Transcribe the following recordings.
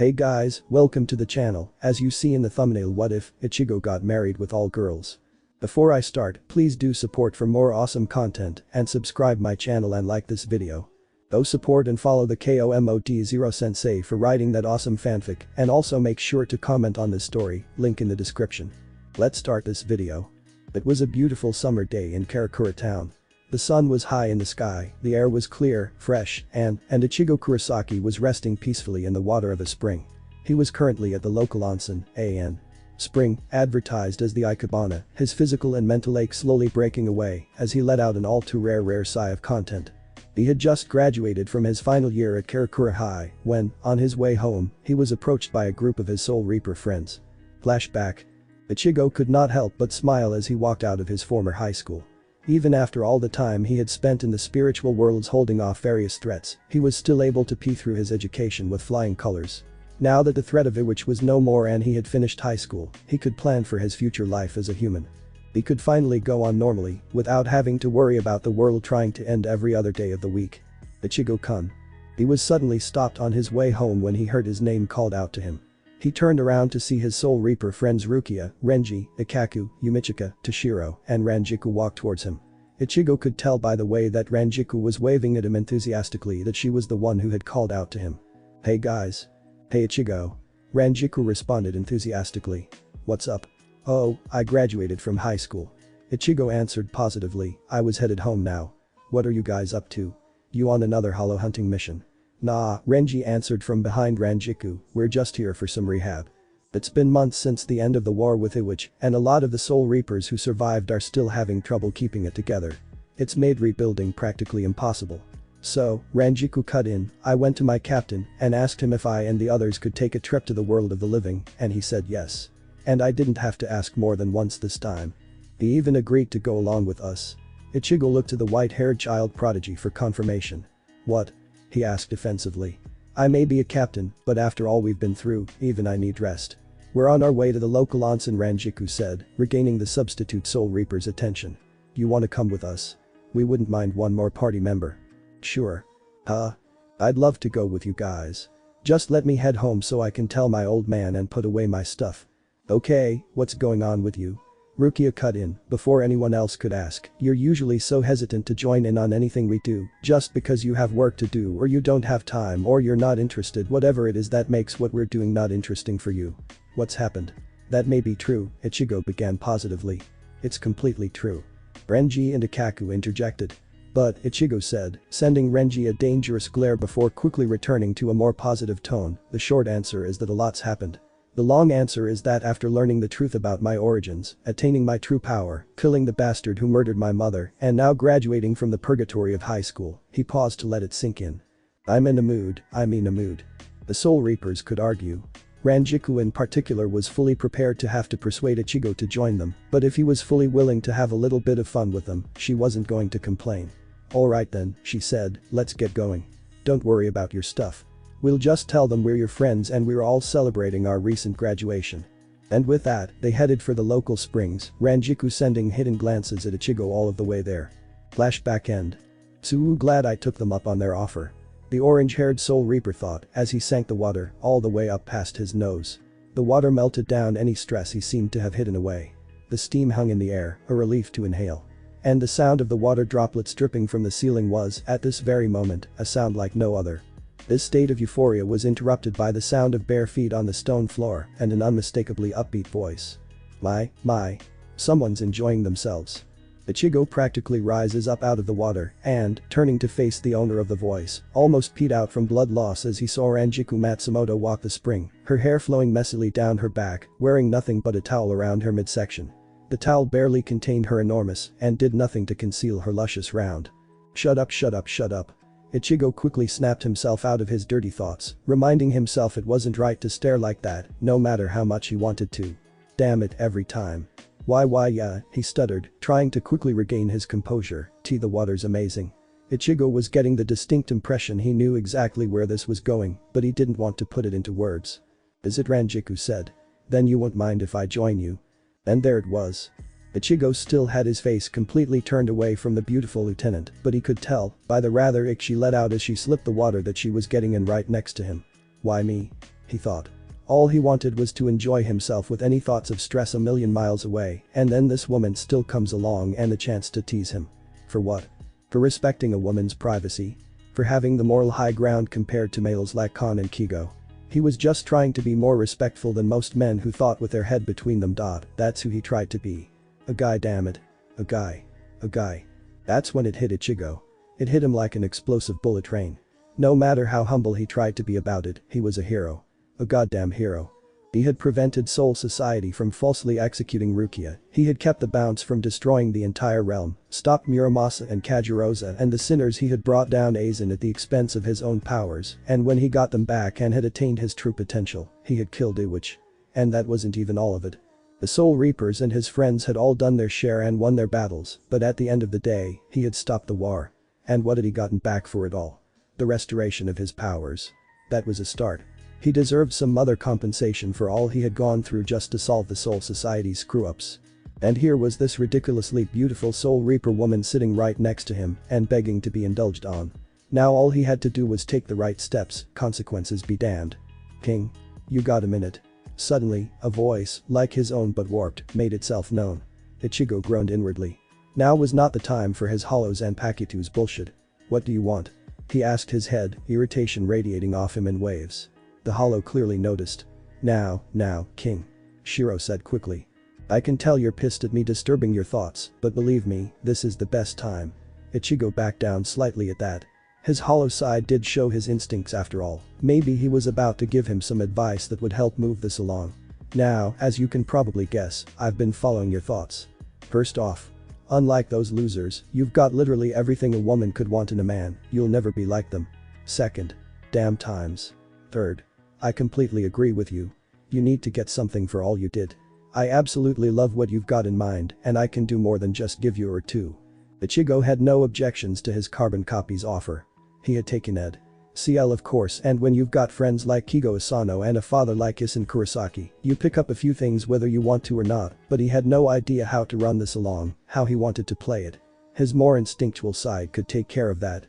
Hey guys, welcome to the channel. As you see in the thumbnail, what if Ichigo got married with all girls? Before I start, please do support for more awesome content and subscribe my channel and like this video. Go support and follow the KOMOT0 sensei for writing that awesome fanfic, and also make sure to comment on this story, link in the description. Let's start this video. It was a beautiful summer day in Karakura town. The sun was high in the sky, the air was clear, fresh, and Ichigo Kurosaki was resting peacefully in the water of a spring. He was currently at the local onsen, an spring, advertised as the Ikebana, his physical and mental ache slowly breaking away as he let out an all too rare sigh of content. He had just graduated from his final year at Karakura High when, on his way home, he was approached by a group of his Soul Reaper friends. Flashback. Ichigo could not help but smile as he walked out of his former high school. Even after all the time he had spent in the spiritual worlds holding off various threats, he was still able to pee through his education with flying colors. Now that the threat of Yoruichi was no more and he had finished high school, he could plan for his future life as a human. He could finally go on normally, without having to worry about the world trying to end every other day of the week. Ichigo-kun. He was suddenly stopped on his way home when he heard his name called out to him. He turned around to see his Soul Reaper friends Rukia, Renji, Ikaku, Yumichika, Toshiro, and Rangiku walk towards him. Ichigo could tell by the way that Rangiku was waving at him enthusiastically that she was the one who had called out to him. Hey guys. Hey Ichigo. Rangiku responded enthusiastically. What's up? Oh, I graduated from high school. Ichigo answered positively, I was headed home now. What are you guys up to? You on another hollow hunting mission? Nah, Renji answered from behind Rangiku, we're just here for some rehab. It's been months since the end of the war with Yoruichi, and a lot of the Soul Reapers who survived are still having trouble keeping it together. It's made rebuilding practically impossible. So, Rangiku cut in, I went to my captain and asked him if I and the others could take a trip to the world of the living, and he said yes. And I didn't have to ask more than once this time. He even agreed to go along with us. Ichigo looked to the white-haired child prodigy for confirmation. What? He asked defensively. I may be a captain, but after all we've been through, even I need rest. We're on our way to the local onsen, Rangiku said, regaining the substitute Soul Reaper's attention. You wanna come with us? We wouldn't mind one more party member. Sure. Huh? I'd love to go with you guys. Just let me head home so I can tell my old man and put away my stuff. Okay, what's going on with you? Rukia cut in, before anyone else could ask, you're usually so hesitant to join in on anything we do, just because you have work to do or you don't have time or you're not interested, whatever it is that makes what we're doing not interesting for you. What's happened? That may be true, Ichigo began positively. It's completely true. Renji and Ikaku interjected. But, Ichigo said, sending Renji a dangerous glare before quickly returning to a more positive tone, the short answer is that a lot's happened. The long answer is that after learning the truth about my origins, attaining my true power, killing the bastard who murdered my mother, and now graduating from the purgatory of high school, he paused to let it sink in. I'm in a mood. The Soul Reapers could argue. Rangiku in particular was fully prepared to have to persuade Ichigo to join them, but if he was fully willing to have a little bit of fun with them, she wasn't going to complain. Alright then, she said, let's get going. Don't worry about your stuff. We'll just tell them we're your friends and we're all celebrating our recent graduation. And with that, they headed for the local springs, Rangiku sending hidden glances at Ichigo all of the way there. Flashback end. So glad I took them up on their offer. The orange-haired Soul Reaper thought as he sank the water all the way up past his nose. The water melted down any stress he seemed to have hidden away. The steam hung in the air, a relief to inhale. And the sound of the water droplets dripping from the ceiling was, at this very moment, a sound like no other. This state of euphoria was interrupted by the sound of bare feet on the stone floor and an unmistakably upbeat voice. My. Someone's enjoying themselves. Ichigo practically rises up out of the water and, turning to face the owner of the voice, almost peed out from blood loss as he saw Rangiku Matsumoto walk the spring, her hair flowing messily down her back, wearing nothing but a towel around her midsection. The towel barely contained her enormous and did nothing to conceal her luscious round. Shut up. Ichigo quickly snapped himself out of his dirty thoughts, reminding himself it wasn't right to stare like that, no matter how much he wanted to. Damn it, every time. Why yeah, he stuttered, trying to quickly regain his composure. The water's amazing. Ichigo was getting the distinct impression he knew exactly where this was going, but he didn't want to put it into words. Is it? Rangiku said. Then you won't mind if I join you? And there it was. Ichigo still had his face completely turned away from the beautiful lieutenant, but he could tell, by the rather ick she let out as she slipped the water that she was getting in right next to him. Why me? he thought. All he wanted was to enjoy himself with any thoughts of stress a million miles away, and then this woman still comes along and the chance to tease him. For what? For respecting a woman's privacy? For having the moral high ground compared to males like Kon and Kigo? He was just trying to be more respectful than most men who thought with their head between them. That's who he tried to be. A guy, damn it. A guy. A guy. That's when it hit Ichigo. It hit him like an explosive bullet train. No matter how humble he tried to be about it, he was a hero. A goddamn hero. He had prevented Soul Society from falsely executing Rukia, he had kept the bounce from destroying the entire realm, stopped Muramasa and Kajirosa and the sinners, he had brought down Aizen at the expense of his own powers, and when he got them back and had attained his true potential, he had killed Yoruichi. And that wasn't even all of it. The Soul Reapers and his friends had all done their share and won their battles, but at the end of the day, he had stopped the war. And what had he gotten back for it all? The restoration of his powers. That was a start. He deserved some other compensation for all he had gone through just to solve the Soul Society's screw-ups. And here was this ridiculously beautiful Soul Reaper woman sitting right next to him and begging to be indulged on. Now all he had to do was take the right steps, consequences be damned. King. You got a minute? Suddenly, a voice, like his own but warped, made itself known. Ichigo groaned inwardly. Now was not the time for his hollows and Pakitu's bullshit. What do you want? He asked, his head, irritation radiating off him in waves. The hollow clearly noticed. Now, King. Shiro said quickly. I can tell you're pissed at me disturbing your thoughts, but believe me, this is the best time. Ichigo backed down slightly at that. His hollow side did show his instincts after all. Maybe he was about to give him some advice that would help move this along. Now, as you can probably guess, I've been following your thoughts. First off, unlike those losers, you've got literally everything a woman could want in a man, you'll never be like them. Second, damn times. Third, I completely agree with you. You need to get something for all you did. I absolutely love what you've got in mind, and I can do more than just give you or two. Ichigo had no objections to his carbon copy's offer. He had taken Ed. CL of course, and when you've got friends like Kigo Asano and a father like Isen Kurosaki, you pick up a few things whether you want to or not, but he had no idea how to run this along, how he wanted to play it. His more instinctual side could take care of that.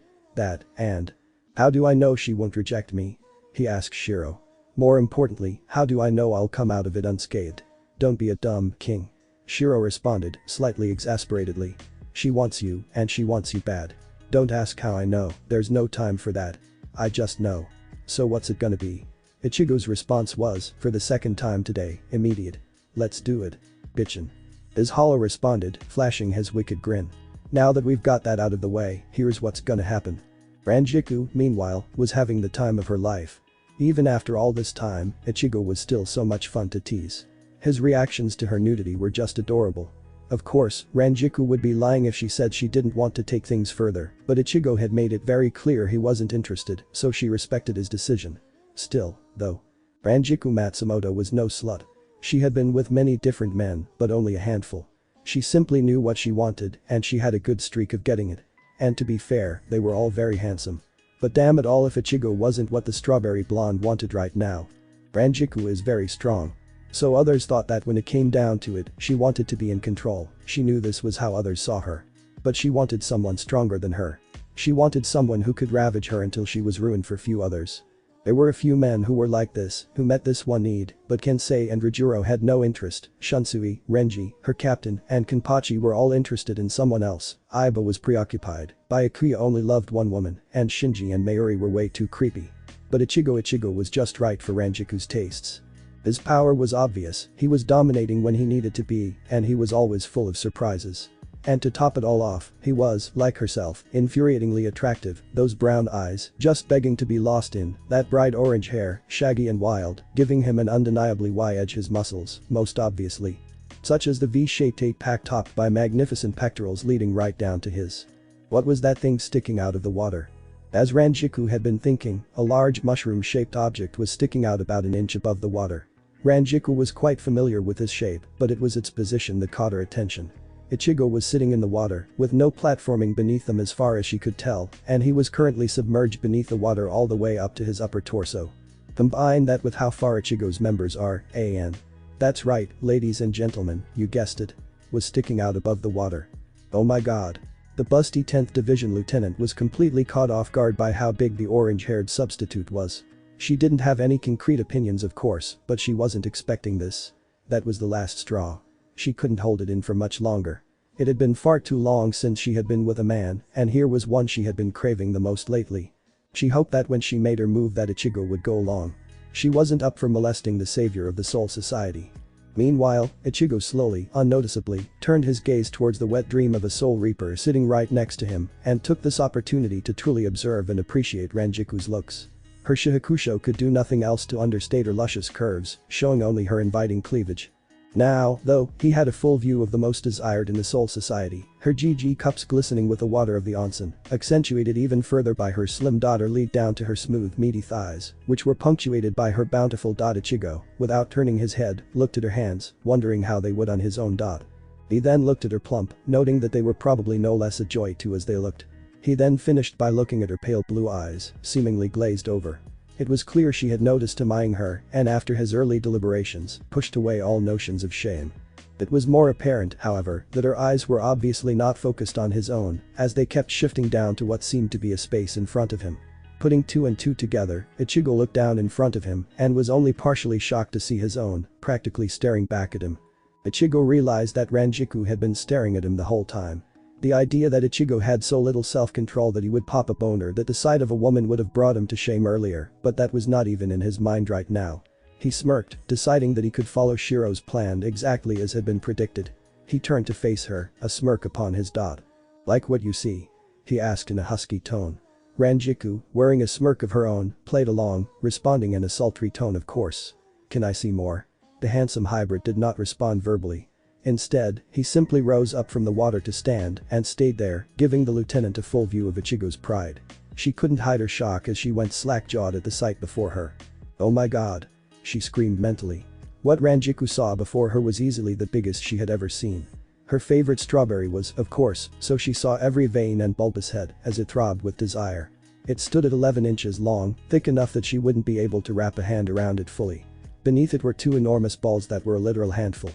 And. How do I know she won't reject me? He asked Shiro. More importantly, how do I know I'll come out of it unscathed? Don't be a dumb king. Shiro responded, slightly exasperatedly. She wants you, and she wants you bad. Don't ask how I know, there's no time for that. I just know. So what's it gonna be? Ichigo's response was, for the second time today, immediate. Let's do it. Bitchin'. His hollow responded, flashing his wicked grin. Now that we've got that out of the way, here's what's gonna happen. Rangiku, meanwhile, was having the time of her life. Even after all this time, Ichigo was still so much fun to tease. His reactions to her nudity were just adorable. Of course, Rangiku would be lying if she said she didn't want to take things further, but Ichigo had made it very clear he wasn't interested, so she respected his decision. Still, though, Rangiku Matsumoto was no slut. She had been with many different men, but only a handful. She simply knew what she wanted, and she had a good streak of getting it. And to be fair, they were all very handsome. But damn it all if Ichigo wasn't what the strawberry blonde wanted right now. Rangiku is very strong. So others thought that when it came down to it, she wanted to be in control. She knew this was how others saw her. But she wanted someone stronger than her. She wanted someone who could ravage her until she was ruined for few others. There were a few men who were like this, who met this one need, but Kensei and Rajuro had no interest. Shunsui, Renji, her captain, and Kenpachi were all interested in someone else. Aiba was preoccupied. Byakuya only loved one woman, and Shinji and Mayuri were way too creepy. But Ichigo was just right for Ranjiku's tastes. His power was obvious, he was dominating when he needed to be, and he was always full of surprises. And to top it all off, he was, like herself, infuriatingly attractive, those brown eyes, just begging to be lost in, that bright orange hair, shaggy and wild, giving him an undeniably wide-edge his muscles, most obviously. Such as the V-shaped 8-pack topped by magnificent pectorals leading right down to his. What was that thing sticking out of the water? As Rangiku had been thinking, a large mushroom-shaped object was sticking out about an inch above the water. Rangiku was quite familiar with this shape, but it was its position that caught her attention. Ichigo was sitting in the water, with no platforming beneath them as far as she could tell, and he was currently submerged beneath the water all the way up to his upper torso. Combine that with how far Ichigo's members are, and that's right, ladies and gentlemen, you guessed it, was sticking out above the water. Oh my god. The busty 10th Division lieutenant was completely caught off guard by how big the orange-haired substitute was. She didn't have any concrete opinions of course, but she wasn't expecting this. That was the last straw. She couldn't hold it in for much longer. It had been far too long since she had been with a man, and here was one she had been craving the most lately. She hoped that when she made her move that Ichigo would go along. She wasn't up for molesting the savior of the Soul Society. Meanwhile, Ichigo slowly, unnoticeably, turned his gaze towards the wet dream of a Soul Reaper sitting right next to him and took this opportunity to truly observe and appreciate Ranjiku's looks. Her shihakusho could do nothing else to understate her luscious curves, showing only her inviting cleavage. Now, though, he had a full view of the most desired in the Soul Society, her GG cups glistening with the water of the onsen, accentuated even further by her slim daughter lead down to her smooth meaty thighs, which were punctuated by her bountiful dot. Ichigo, without turning his head, looked at her hands, wondering how they would on his own dot. He then looked at her plump, noting that they were probably no less a joy too as they looked. He then finished by looking at her pale blue eyes, seemingly glazed over. It was clear she had noticed him eyeing her and after his early deliberations, pushed away all notions of shame. It was more apparent, however, that her eyes were obviously not focused on his own, as they kept shifting down to what seemed to be a space in front of him. Putting two and two together, Ichigo looked down in front of him and was only partially shocked to see his own, practically staring back at him. Ichigo realized that Rangiku had been staring at him the whole time. The idea that Ichigo had so little self-control that he would pop a boner that the sight of a woman would have brought him to shame earlier, but that was not even in his mind right now. He smirked, deciding that he could follow Shiro's plan exactly as had been predicted. He turned to face her, a smirk upon his dot. "Like what you see?" he asked in a husky tone. Rangiku, wearing a smirk of her own, played along, responding in a sultry tone of course. "Can I see more?" The handsome hybrid did not respond verbally. Instead, he simply rose up from the water to stand and stayed there, giving the lieutenant a full view of Ichigo's pride. She couldn't hide her shock as she went slack-jawed at the sight before her. "Oh my god," she screamed mentally. What Rangiku saw before her was easily the biggest she had ever seen. Her favorite strawberry was, of course, so she saw every vein and bulbous head as it throbbed with desire. It stood at 11 inches long, thick enough that she wouldn't be able to wrap a hand around it fully. Beneath it were two enormous balls that were a literal handful.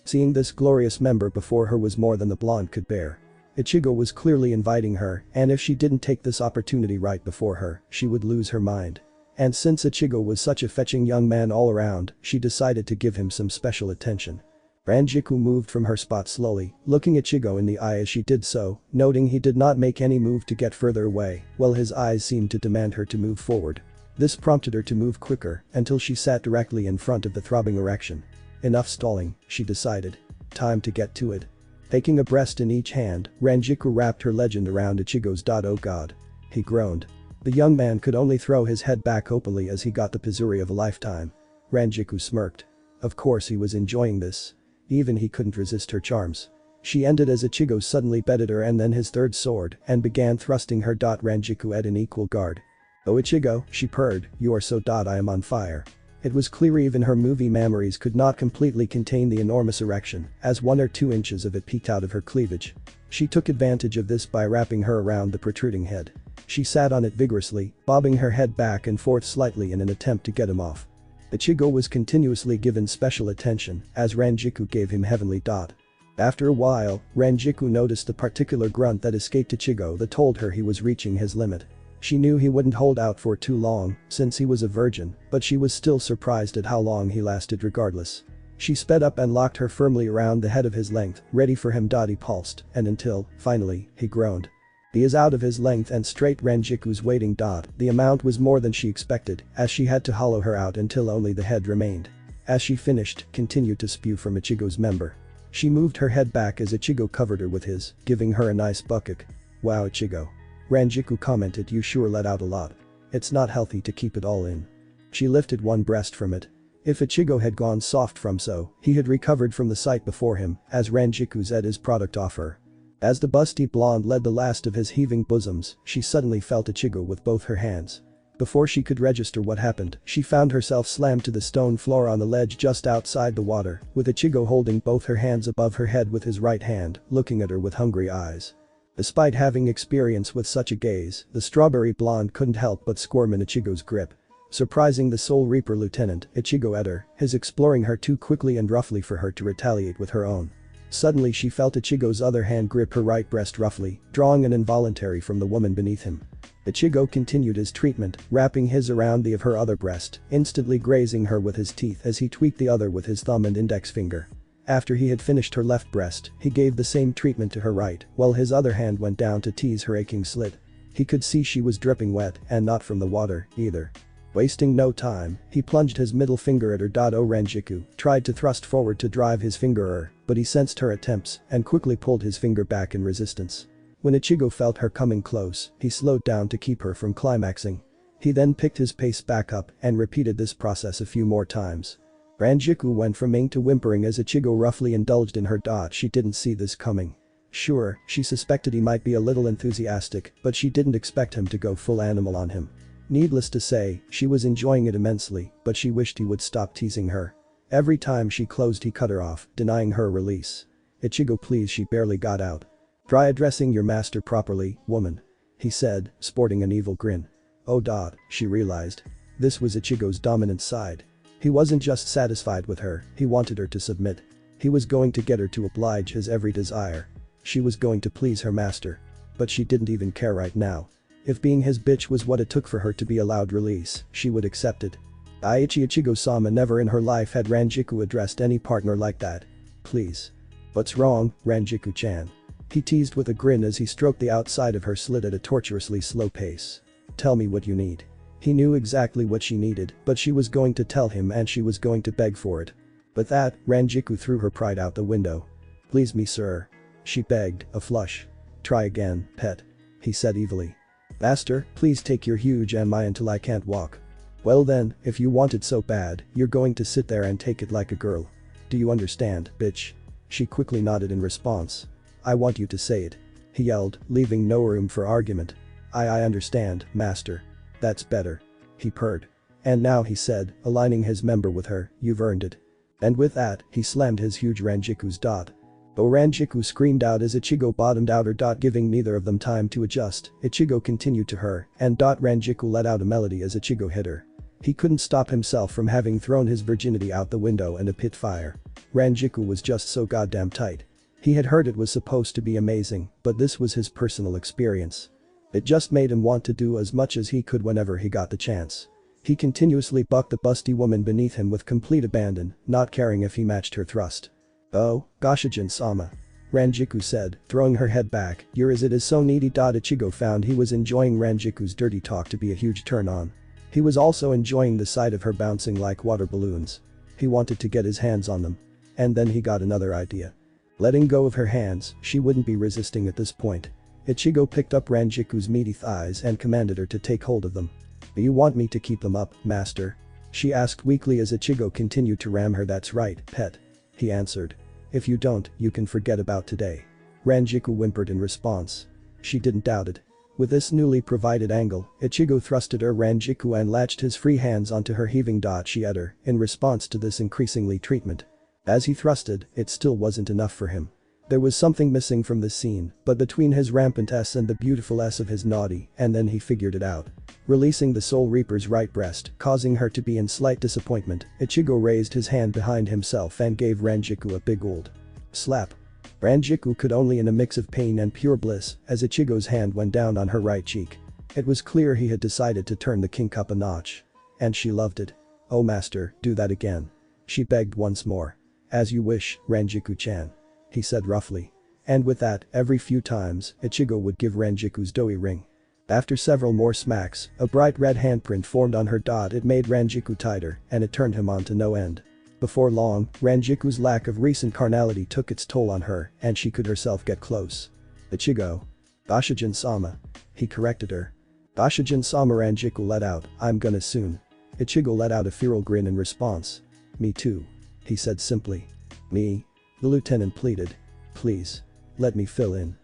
Seeing this glorious member before her was more than the blonde could bear. Ichigo was clearly inviting her, and if she didn't take this opportunity right before her, she would lose her mind. And since Ichigo was such a fetching young man all around, she decided to give him some special attention. Rangiku moved from her spot slowly, looking Ichigo in the eye as she did so, noting he did not make any move to get further away, while his eyes seemed to demand her to move forward. This prompted her to move quicker, until she sat directly in front of the throbbing erection. Enough stalling, she decided. Time to get to it. Taking a breast in each hand, Rangiku wrapped her legend around Ichigo's dot. "Oh god." He groaned. The young man could only throw his head back openly as he got the pizuri of a lifetime. Rangiku smirked. Of course he was enjoying this. Even he couldn't resist her charms. She ended as Ichigo suddenly bedded her and then his third sword and began thrusting her. Rangiku at an equal guard. "Oh Ichigo," she purred, "you are so I am on fire." It was clear even her movie memories could not completely contain the enormous erection, as 1 or 2 inches of it peeked out of her cleavage. She took advantage of this by wrapping her around the protruding head. She sat on it vigorously, bobbing her head back and forth slightly in an attempt to get him off. Ichigo was continuously given special attention, as Rangiku gave him heavenly dot. After a while, Rangiku noticed the particular grunt that escaped Ichigo that told her he was reaching his limit. She knew he wouldn't hold out for too long, since he was a virgin, but she was still surprised at how long he lasted regardless. She sped up and locked her firmly around the head of his length, ready for him. He pulsed, and until, finally, he groaned. He is out of his length and straight. Ranjiku's waiting. The amount was more than she expected, as she had to hollow her out until only the head remained. As she finished, continued to spew from Ichigo's member. She moved her head back as Ichigo covered her with his, giving her a nice bukkake. "Wow Ichigo." Rangiku commented, "You sure let out a lot. It's not healthy to keep it all in." She lifted one breast from it. If Ichigo had gone soft from so, he had recovered from the sight before him, as Rangiku zed his product off her. As the busty blonde led the last of his heaving bosoms, she suddenly felt Ichigo with both her hands. Before she could register what happened, she found herself slammed to the stone floor on the ledge just outside the water, with Ichigo holding both her hands above her head with his right hand, looking at her with hungry eyes. Despite having experience with such a gaze, the strawberry blonde couldn't help but squirm in Ichigo's grip. Surprising the Soul Reaper lieutenant, Ichigo ate her, his exploring her too quickly and roughly for her to retaliate with her own. Suddenly she felt Ichigo's other hand grip her right breast roughly, drawing an involuntary from the woman beneath him. Ichigo continued his treatment, wrapping his around the of her other breast, instantly grazing her with his teeth as he tweaked the other with his thumb and index finger. After he had finished her left breast, he gave the same treatment to her right, while his other hand went down to tease her aching slit. He could see she was dripping wet, and not from the water, either. Wasting no time, he plunged his middle finger at her. Rangiku tried to thrust forward to drive his finger but he sensed her attempts and quickly pulled his finger back in resistance. When Ichigo felt her coming close, he slowed down to keep her from climaxing. He then picked his pace back up and repeated this process a few more times. Rangiku went from ing to whimpering as Ichigo roughly indulged in her. She didn't see this coming. Sure, she suspected he might be a little enthusiastic, but she didn't expect him to go full animal on him. Needless to say, she was enjoying it immensely, but she wished he would stop teasing her. Every time she closed he cut her off, denying her release. "Ichigo, please," she barely got out. "Try addressing your master properly, woman," he said, sporting an evil grin. Oh. She realized. This was Ichigo's dominant side. He wasn't just satisfied with her, he wanted her to submit. He was going to get her to oblige his every desire. She was going to please her master. But she didn't even care right now. If being his bitch was what it took for her to be allowed release, she would accept it. Ichigo-sama never in her life had Rangiku addressed any partner like that. "Please." "What's wrong, Rangiku-chan?" He teased with a grin as he stroked the outside of her slit at a tortuously slow pace. "Tell me what you need." He knew exactly what she needed, but she was going to tell him and she was going to beg for it. But that, Rangiku threw her pride out the window. "Please me, sir," she begged, a flush. "Try again, pet," he said evilly. "Master, please take your huge MI until I can't walk." "Well then, if you want it so bad, you're going to sit there and take it like a girl. Do you understand, bitch?" She quickly nodded in response. "I want you to say it," he yelled, leaving no room for argument. I understand, master. That's better," he purred. "And now," he said, aligning his member with her, "you've earned it." And with that, he slammed his huge Ranjiku's dot. Though Rangiku screamed out as Ichigo bottomed out her dot, giving neither of them time to adjust, Ichigo continued to her, and Rangiku let out a melody as Ichigo hit her. He couldn't stop himself from having thrown his virginity out the window and a pit fire. Rangiku was just so goddamn tight. He had heard it was supposed to be amazing, but this was his personal experience. It just made him want to do as much as he could whenever he got the chance. He continuously bucked the busty woman beneath him with complete abandon, not caring if he matched her thrust. "Oh, Goshijin-sama," Rangiku said, throwing her head back, "you're as it is so needy." Ichigo found he was enjoying Ranjiku's dirty talk to be a huge turn on. He was also enjoying the sight of her bouncing like water balloons. He wanted to get his hands on them. And then he got another idea. Letting go of her hands, she wouldn't be resisting at this point. Ichigo picked up Ranjiku's meaty thighs and commanded her to take hold of them. "Do you want me to keep them up, master?" she asked weakly as Ichigo continued to ram her. "That's right, pet," he answered. "If you don't, you can forget about today." Rangiku whimpered in response. She didn't doubt it. With this newly provided angle, Ichigo thrusted her Rangiku and latched his free hands onto her heaving. She had her, in response to this increasingly treatment. As he thrusted, it still wasn't enough for him. There was something missing from this scene, but between his rampant S and the beautiful S of his naughty, and then he figured it out. Releasing the Soul Reaper's right breast, causing her to be in slight disappointment, Ichigo raised his hand behind himself and gave Rangiku a big old slap. Rangiku could only in a mix of pain and pure bliss as Ichigo's hand went down on her right cheek. It was clear he had decided to turn the kink up a notch. And she loved it. "Oh master, do that again," she begged once more. "As you wish, Rangiku-chan," he said roughly. And with that, every few times, Ichigo would give Ranjiku's doughy ring. After several more smacks, a bright red handprint formed on her. It made Rangiku tighter, and it turned him on to no end. Before long, Ranjiku's lack of recent carnality took its toll on her, and she could herself get close. "Ichigo. Goshijin-sama," he corrected her. "Goshijin-sama," Rangiku let out, "I'm gonna soon." Ichigo let out a feral grin in response. "Me too," he said simply. "Me?" the lieutenant pleaded. "Please. Let me fill in."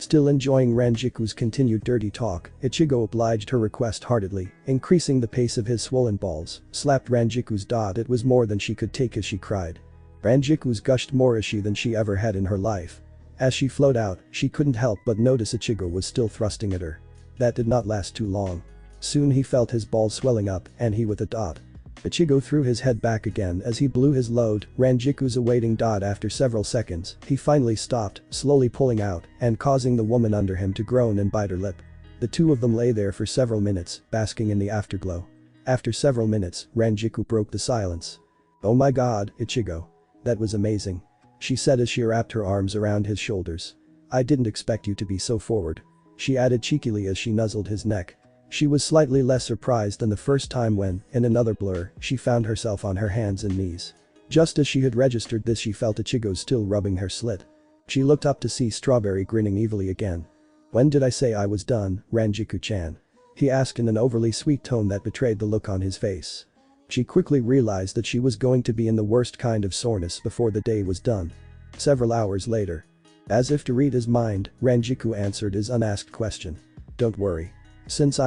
Still enjoying Ranjiku's continued dirty talk, Ichigo obliged her request heartedly, increasing the pace of his swollen balls, slapped Ranjiku's. It was more than she could take as she cried. Ranjiku's gushed more as she than she ever had in her life. As she flowed out, she couldn't help but notice Ichigo was still thrusting at her. That did not last too long. Soon he felt his balls swelling up and he with a. Ichigo threw his head back again as he blew his load, Ranjiku's awaiting. After several seconds, he finally stopped, slowly pulling out and causing the woman under him to groan and bite her lip. The two of them lay there for several minutes, basking in the afterglow. After several minutes, Rangiku broke the silence. "Oh my god, Ichigo. That was amazing," she said as she wrapped her arms around his shoulders. "I didn't expect you to be so forward," she added cheekily as she nuzzled his neck. She was slightly less surprised than the first time when, in another blur, she found herself on her hands and knees. Just as she had registered this, she felt Ichigo still rubbing her slit. She looked up to see Strawberry grinning evilly again. "When did I say I was done, Rangiku-chan?" he asked in an overly sweet tone that betrayed the look on his face. She quickly realized that she was going to be in the worst kind of soreness before the day was done. Several hours later. As if to read his mind, Rangiku answered his unasked question. "Don't worry. Since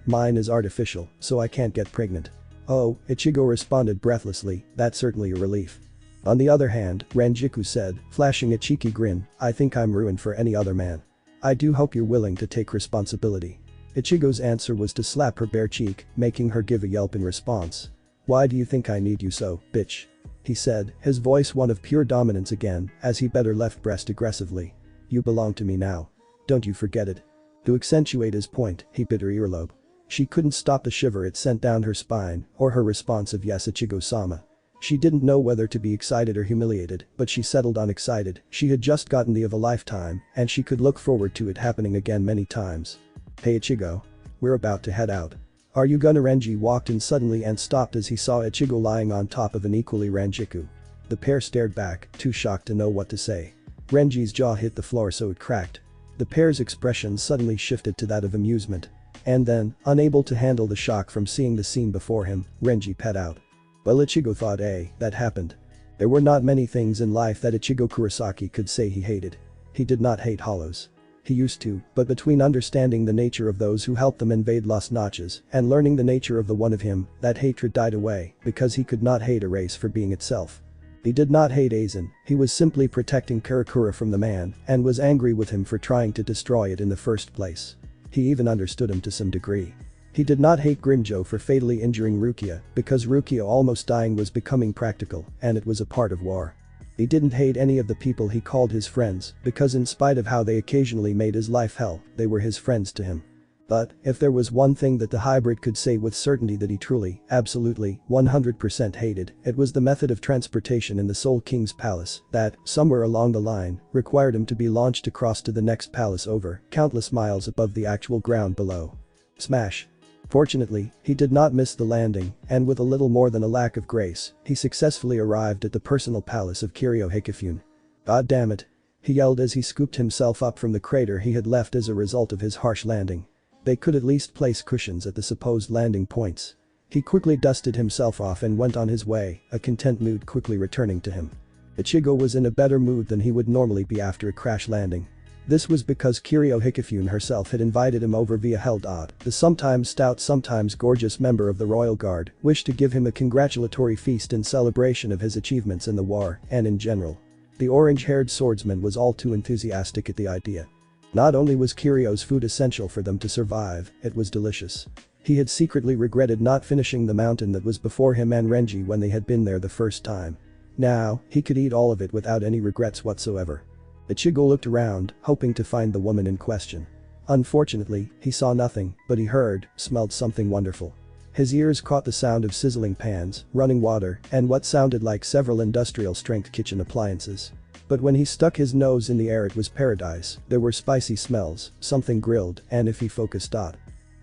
mine is artificial, so I can't get pregnant." "Oh," Ichigo responded breathlessly, "that's certainly a relief." On the other hand, Rangiku said, flashing a cheeky grin, "I think I'm ruined for any other man. I do hope you're willing to take responsibility." Ichigo's answer was to slap her bare cheek, making her give a yelp in response. "Why do you think I need you so, bitch?" he said, his voice one of pure dominance again, as he bet her left breast aggressively. "You belong to me now. Don't you forget it." To accentuate his point, he bit her earlobe. She couldn't stop the shiver it sent down her spine, or her response of "yes, Ichigo-sama." She didn't know whether to be excited or humiliated, but she settled on excited. She had just gotten the of a lifetime, and she could look forward to it happening again many times. "Hey Ichigo. We're about to head out. Are you gonna?" Renji walked in suddenly and stopped as he saw Ichigo lying on top of an equally Rangiku. The pair stared back, too shocked to know what to say. Renji's jaw hit the floor so it cracked. The pair's expression suddenly shifted to that of amusement. And then, unable to handle the shock from seeing the scene before him, Renji pet out. Well, Ichigo thought, that happened. There were not many things in life that Ichigo Kurosaki could say he hated. He did not hate hollows. He used to, but between understanding the nature of those who helped them invade Los Notches and learning the nature of the one of him, that hatred died away because he could not hate a race for being itself. He did not hate Aizen, he was simply protecting Karakura from the man and was angry with him for trying to destroy it in the first place. He even understood him to some degree. He did not hate Grimmjow for fatally injuring Rukia because Rukia almost dying was becoming practical and it was a part of war. He didn't hate any of the people he called his friends because in spite of how they occasionally made his life hell, they were his friends to him. But, if there was one thing that the hybrid could say with certainty that he truly, absolutely, 100% hated, it was the method of transportation in the Soul King's palace that, somewhere along the line, required him to be launched across to the next palace over countless miles above the actual ground below. Smash. Fortunately, he did not miss the landing, and with a little more than a lack of grace, he successfully arrived at the personal palace of Kiryu Hikifune. God damn it. He yelled as he scooped himself up from the crater he had left as a result of his harsh landing. They could at least place cushions at the supposed landing points. He quickly dusted himself off and went on his way, a content mood quickly returning to him. Ichigo was in a better mood than he would normally be after a crash landing. This was because Kiryu Hikifune herself had invited him over via Hell. The sometimes stout, sometimes gorgeous member of the Royal Guard wished to give him a congratulatory feast in celebration of his achievements in the war and in general. The orange-haired swordsman was all too enthusiastic at the idea. Not only was Kiryu's food essential for them to survive, it was delicious. He had secretly regretted not finishing the mountain that was before him and Renji when they had been there the first time. Now, he could eat all of it without any regrets whatsoever. Ichigo looked around, hoping to find the woman in question. Unfortunately, he saw nothing, but he smelled something wonderful. His ears caught the sound of sizzling pans, running water, and what sounded like several industrial-strength kitchen appliances. But when he stuck his nose in the air, it was paradise. There were spicy smells, something grilled, and if he focused,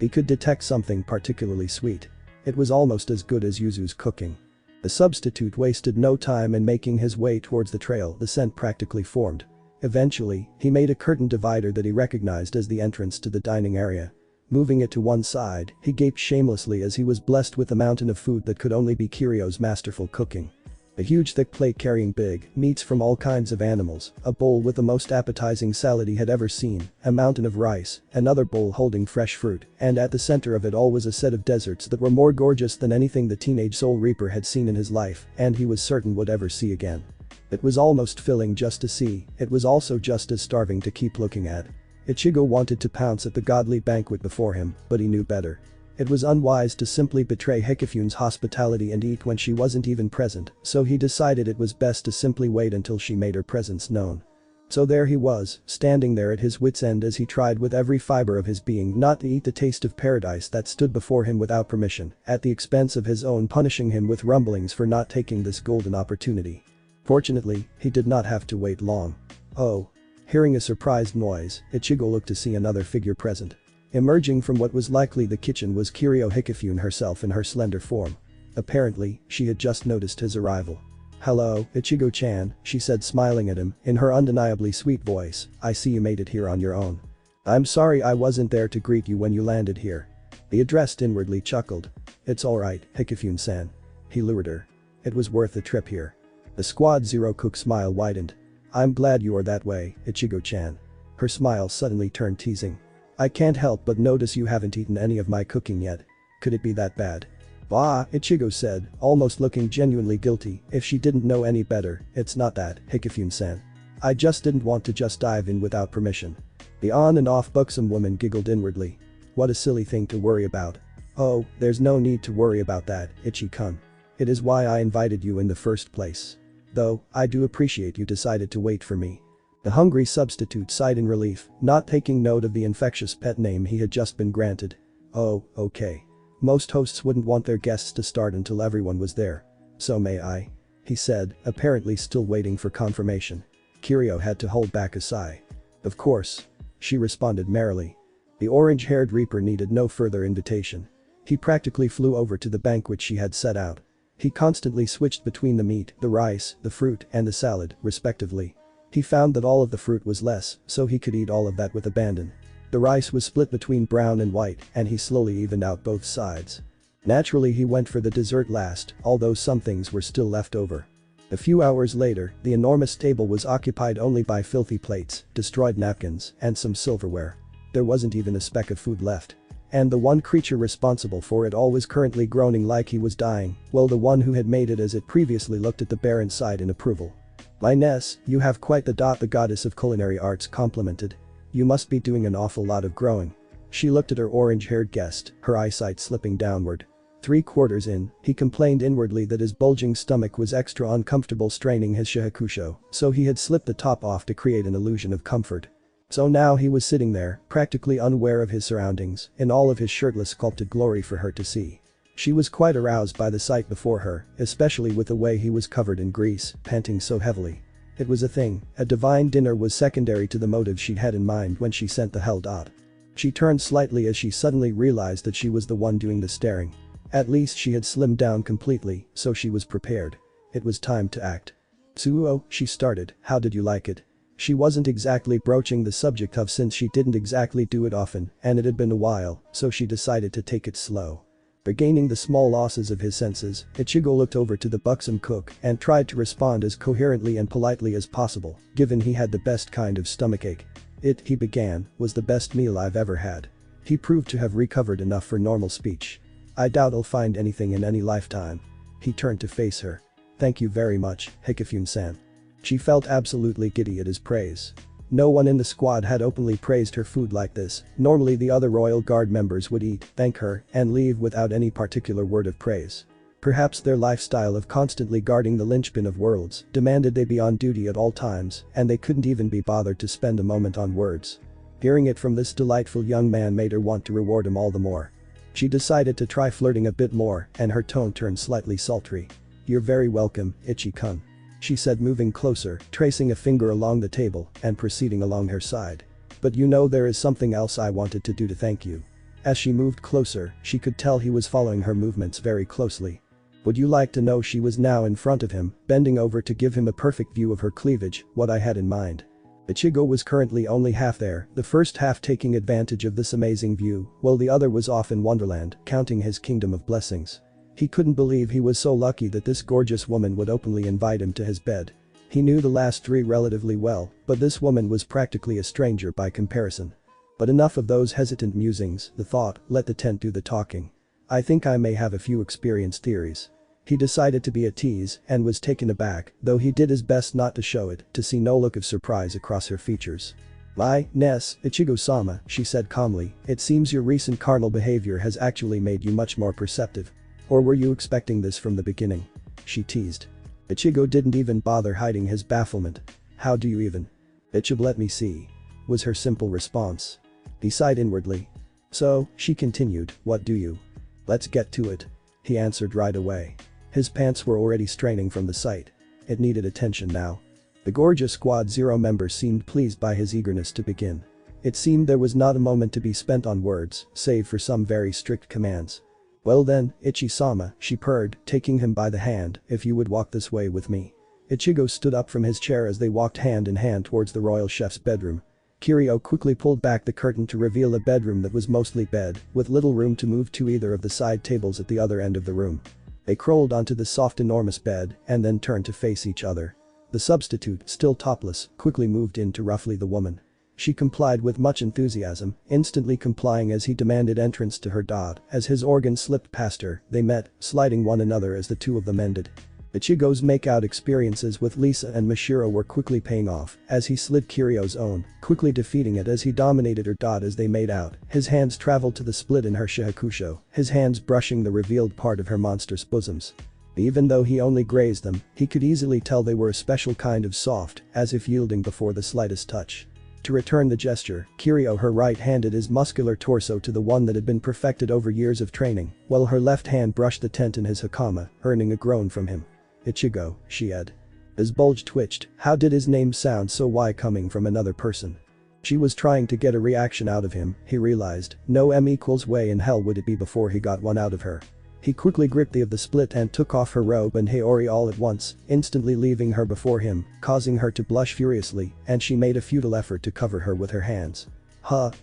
he could detect something particularly sweet. It was almost as good as Yuzu's cooking. The substitute wasted no time in making his way towards the trail the scent practically formed. Eventually, he made a curtain divider that he recognized as the entrance to the dining area. Moving it to one side, he gaped shamelessly as he was blessed with a mountain of food that could only be Kiryu's masterful cooking. A huge thick plate carrying big meats from all kinds of animals, a bowl with the most appetizing salad he had ever seen, a mountain of rice, another bowl holding fresh fruit, and at the center of it all was a set of desserts that were more gorgeous than anything the teenage Soul Reaper had seen in his life and he was certain would ever see again. It was almost filling just to see, it was also just as starving to keep looking at. Ichigo wanted to pounce at the godly banquet before him, but he knew better. It was unwise to simply betray Hikifune's hospitality and eat when she wasn't even present, so he decided it was best to simply wait until she made her presence known. So there he was, standing there at his wit's end as he tried with every fiber of his being not to eat the taste of paradise that stood before him without permission, at the expense of his own, punishing him with rumblings for not taking this golden opportunity. Fortunately, he did not have to wait long. Oh. Hearing a surprised noise, Ichigo looked to see another figure present. Emerging from what was likely the kitchen was Kiryu Hikifune herself in her slender form. Apparently, she had just noticed his arrival. "Hello, Ichigo-chan," she said, smiling at him, in her undeniably sweet voice. "I see you made it here on your own. I'm sorry I wasn't there to greet you when you landed here." The addressed inwardly chuckled. "It's alright, Hikifune-san." He lured her. "It was worth the trip here." The Squad Zero cook smile widened. "I'm glad you are that way, Ichigo-chan." Her smile suddenly turned teasing. "I can't help but notice you haven't eaten any of my cooking yet. Could it be that bad?" "Bah," Ichigo said, almost looking genuinely guilty. If she didn't know any better, it's not that, Hikifune-san. I just didn't want to just dive in without permission. The on and off buxom woman giggled inwardly. What a silly thing to worry about. Oh, there's no need to worry about that, Ichi-kun. It is why I invited you in the first place. Though, I do appreciate you decided to wait for me. The hungry substitute sighed in relief, not taking note of the infectious pet name he had just been granted. Oh, okay. Most hosts wouldn't want their guests to start until everyone was there. So may I? He said, apparently still waiting for confirmation. Kiryu had to hold back a sigh. Of course. She responded merrily. The orange-haired reaper needed no further invitation. He practically flew over to the banquet she had set out. He constantly switched between the meat, the rice, the fruit, and the salad, respectively. He found that all of the fruit was less, so he could eat all of that with abandon. The rice was split between brown and white, and he slowly evened out both sides. Naturally, he went for the dessert last, although some things were still left over. A few hours later, the enormous table was occupied only by filthy plates, destroyed napkins, and some silverware. There wasn't even a speck of food left. And the one creature responsible for it all was currently groaning like he was dying, while the one who had made it as it previously looked at the barren side in approval. "Lioness, you have quite the goddess of culinary arts complimented. You must be doing an awful lot of growing." She looked at her orange-haired guest, her eyesight slipping downward. 3/4 in, he complained inwardly that his bulging stomach was extra uncomfortable straining his shahakusho, so he had slipped the top off to create an illusion of comfort. So now he was sitting there, practically unaware of his surroundings, in all of his shirtless sculpted glory for her to see. She was quite aroused by the sight before her, especially with the way he was covered in grease, panting so heavily. It was a thing, a divine dinner was secondary to the motive she'd had in mind when she sent the hell dot. She turned slightly as she suddenly realized that she was the one doing the staring. At least she had slimmed down completely, so she was prepared. It was time to act. "Tsuo," she started, "how did you like it?" She wasn't exactly broaching the subject of since she didn't exactly do it often, and it had been a while, so she decided to take it slow. Regaining the small losses of his senses, Ichigo looked over to the buxom cook and tried to respond as coherently and politely as possible, given he had the best kind of stomachache. "It," he began, "was the best meal I've ever had." He proved to have recovered enough for normal speech. "I doubt I'll find anything in any lifetime." He turned to face her. "Thank you very much, Hikifune-san." She felt absolutely giddy at his praise. No one in the squad had openly praised her food like this. Normally the other Royal Guard members would eat, thank her, and leave without any particular word of praise. Perhaps their lifestyle of constantly guarding the linchpin of worlds demanded they be on duty at all times, and they couldn't even be bothered to spend a moment on words. Hearing it from this delightful young man made her want to reward him all the more. She decided to try flirting a bit more, and her tone turned slightly sultry. "You're very welcome, Ichi-kun," she said, moving closer, tracing a finger along the table and proceeding along her side. "But you know there is something else I wanted to do to thank you." As she moved closer, she could tell he was following her movements very closely. Would you like to know? She was now in front of him, bending over to give him a perfect view of her cleavage, what I had in mind. Ichigo was currently only half there, the first half taking advantage of this amazing view, while the other was off in Wonderland, counting his kingdom of blessings. He couldn't believe he was so lucky that this gorgeous woman would openly invite him to his bed. He knew the last three relatively well, but this woman was practically a stranger by comparison. But enough of those hesitant musings, the thought, let the tent do the talking. "I think I may have a few experienced theories." He decided to be a tease and was taken aback, though he did his best not to show it, to see no look of surprise across her features. My, Ness, Ichigo-sama, she said calmly, it seems your recent carnal behavior has actually made you much more perceptive. Or were you expecting this from the beginning? She teased. Ichigo didn't even bother hiding his bafflement. How do you even? Ichib, let me see. Was her simple response. He sighed inwardly. So, she continued, what do you? Let's get to it. He answered right away. His pants were already straining from the sight. It needed attention now. The gorgeous Squad Zero member seemed pleased by his eagerness to begin. It seemed there was not a moment to be spent on words, save for some very strict commands. Well then, Ichi-sama, she purred, taking him by the hand, if you would walk this way with me. Ichigo stood up from his chair as they walked hand in hand towards the royal chef's bedroom. Kiryu quickly pulled back the curtain to reveal a bedroom that was mostly bed, with little room to move to either of the side tables at the other end of the room. They crawled onto the soft enormous bed and then turned to face each other. The substitute, still topless, quickly moved in to roughly the woman. She complied with much enthusiasm, instantly complying as he demanded entrance to her dot. As his organ slipped past her, they met, sliding one another as the two of them ended. Ichigo's make-out experiences with Lisa and Mashiro were quickly paying off, as he slid Kiryu's own, quickly defeating it as he dominated her dot as they made out. His hands traveled to the split in her shihakusho, his hands brushing the revealed part of her monstrous bosoms. Even though he only grazed them, he could easily tell they were a special kind of soft, as if yielding before the slightest touch. To return the gesture, Kiryu her right handed his muscular torso to the one that had been perfected over years of training, while her left hand brushed the tent in his hakama, earning a groan from him. Ichigo, she had. His bulge twitched. How did his name sound so why coming from another person? She was trying to get a reaction out of him, he realized. No way in hell would it be before he got one out of her. He quickly gripped the split and took off her robe and Haori all at once, instantly leaving her before him, causing her to blush furiously, and she made a futile effort to cover her with her hands.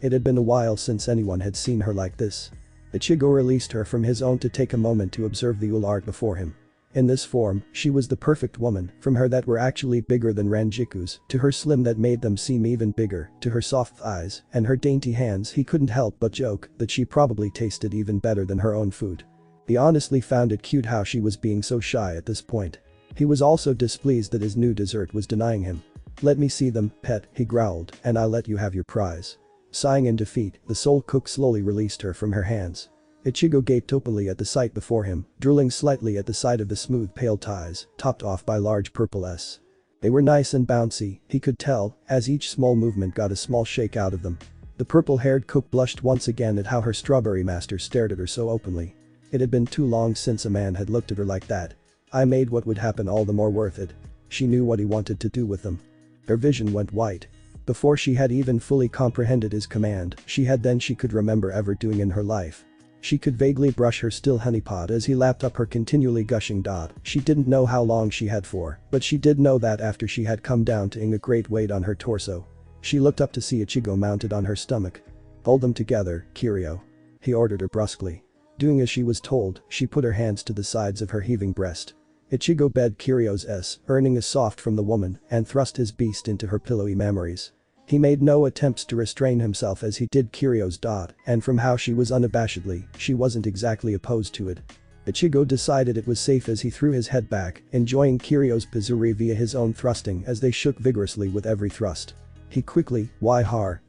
It had been a while since anyone had seen her like this. Ichigo released her from his own to take a moment to observe the art before him. In this form, she was the perfect woman, from her that were actually bigger than Ranjiku's, to her slim that made them seem even bigger, to her soft thighs, and her dainty hands. He couldn't help but joke that she probably tasted even better than her own food. He honestly found it cute how she was being so shy at this point. He was also displeased that his new dessert was denying him. Let me see them, pet, he growled, and I'll let you have your prize. Sighing in defeat, the soul cook slowly released her from her hands. Ichigo gaped openly at the sight before him, drooling slightly at the sight of the smooth pale ties, topped off by large purple S. They were nice and bouncy, he could tell, as each small movement got a small shake out of them. The purple-haired cook blushed once again at how her strawberry master stared at her so openly. It had been too long since a man had looked at her like that. I made what would happen all the more worth it. She knew what he wanted to do with them. Her vision went white. Before she had even fully comprehended his command, she could remember ever doing in her life. She could vaguely brush her still honeypot as he lapped up her continually gushing dot. She didn't know how long she had for, but she did know that after she had come down to ing a great weight on her torso. She looked up to see Ichigo mounted on her stomach. Hold them together, Kiryu. He ordered her brusquely. Doing as she was told, she put her hands to the sides of her heaving breast. Ichigo bed Kiryu's S, earning a soft from the woman, and thrust his beast into her pillowy memories. He made no attempts to restrain himself as he did Kiryu's dot, and from how she was unabashedly, she wasn't exactly opposed to it. Ichigo decided it was safe as he threw his head back, enjoying Kiryu's pizuri via his own thrusting as they shook vigorously with every thrust. He quickly,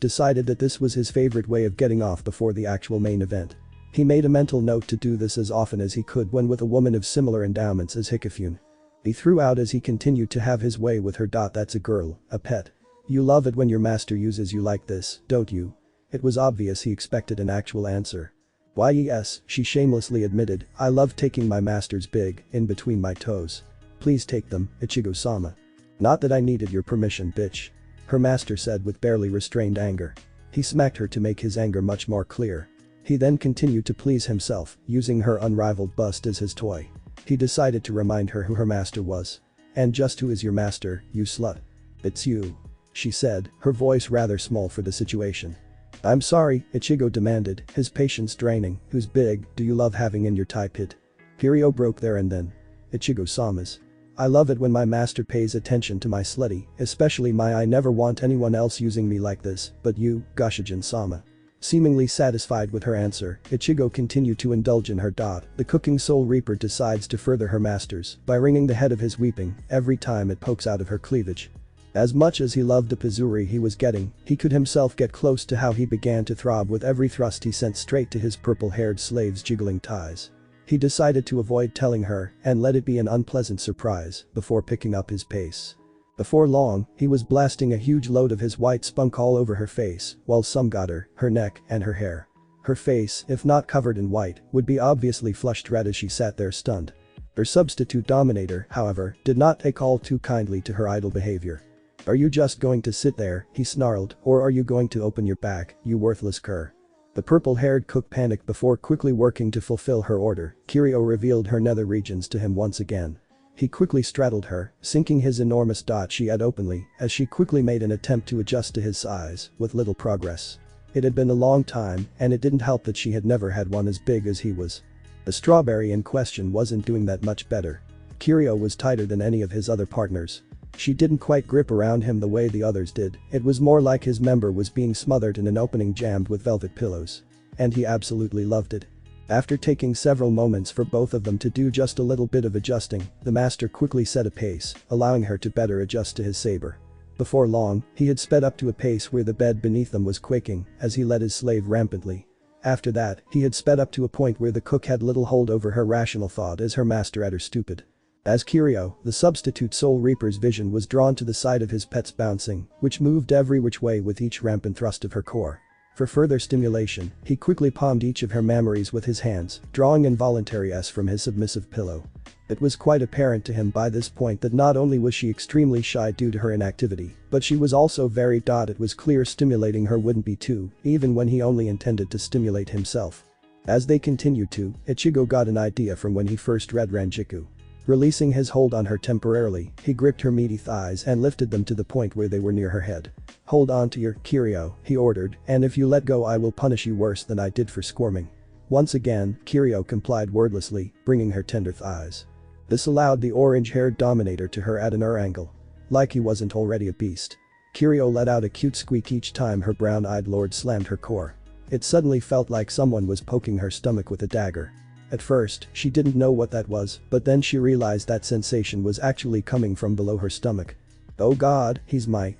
decided that this was his favorite way of getting off before the actual main event. He made a mental note to do this as often as he could when with a woman of similar endowments as Hikifune. He threw out as he continued to have his way with her. That's a girl, a pet. You love it when your master uses you like this, don't you? It was obvious he expected an actual answer. Why yes, she shamelessly admitted, I love taking my master's big, in between my toes. Please take them, Ichigo-sama. Not that I needed your permission, bitch. Her master said with barely restrained anger. He smacked her to make his anger much more clear. He then continued to please himself, using her unrivaled bust as his toy. He decided to remind her who her master was. And just who is your master, you slut? It's you. She said, her voice rather small for the situation. I'm sorry, Ichigo demanded, his patience draining. Who's big do you love having in your tie pit? Kiryu broke there and then. Ichigo-sama's. I love it when my master pays attention to my slutty, especially my I never want anyone else using me like this, but you, Goshijin-sama. Seemingly satisfied with her answer, Ichigo continued to indulge in her. The cooking soul reaper decides to further her masters by wringing the head of his weeping every time it pokes out of her cleavage. As much as he loved the Pazuri he was getting, he could himself get close to how he began to throb with every thrust he sent straight to his purple-haired slave's jiggling thighs. He decided to avoid telling her and let it be an unpleasant surprise before picking up his pace. Before long, he was blasting a huge load of his white spunk all over her face, while some got her neck, and her hair. Her face, if not covered in white, would be obviously flushed red as she sat there stunned. Her substitute dominator, however, did not take all too kindly to her idle behavior. "Are you just going to sit there," he snarled, "or are you going to open your back, you worthless cur?" The purple-haired cook panicked before quickly working to fulfill her order. Kiryu revealed her nether regions to him once again. He quickly straddled her, sinking his enormous dot she had openly, as she quickly made an attempt to adjust to his size, with little progress. It had been a long time, and it didn't help that she had never had one as big as he was. The strawberry in question wasn't doing that much better. Kiryu was tighter than any of his other partners. She didn't quite grip around him the way the others did, it was more like his member was being smothered in an opening jammed with velvet pillows. And he absolutely loved it. After taking several moments for both of them to do just a little bit of adjusting, the master quickly set a pace, allowing her to better adjust to his saber. Before long, he had sped up to a pace where the bed beneath them was quaking as he led his slave rampantly. After that, he had sped up to a point where the cook had little hold over her rational thought as her master at her stupid. As Kiryu, the substitute Soul Reaper's vision was drawn to the side of his pet's bouncing, which moved every which way with each rampant thrust of her core. For further stimulation, he quickly palmed each of her mammaries with his hands, drawing involuntary S from his submissive pillow. It was quite apparent to him by this point that not only was she extremely shy due to her inactivity, but she was also very it was clear stimulating her wouldn't be too, even when he only intended to stimulate himself. As they continued to, Ichigo got an idea from when he first read Rangiku. Releasing his hold on her temporarily, he gripped her meaty thighs and lifted them to the point where they were near her head. "Hold on to your Kiryu," he ordered, "and if you let go I will punish you worse than I did for squirming." Once again, Kiryu complied wordlessly, bringing her tender thighs. This allowed the orange-haired dominator to her at an angle. Like he wasn't already a beast. Kiryu let out a cute squeak each time her brown-eyed lord slammed her core. It suddenly felt like someone was poking her stomach with a dagger. At first, she didn't know what that was, but then she realized that sensation was actually coming from below her stomach. "Oh god,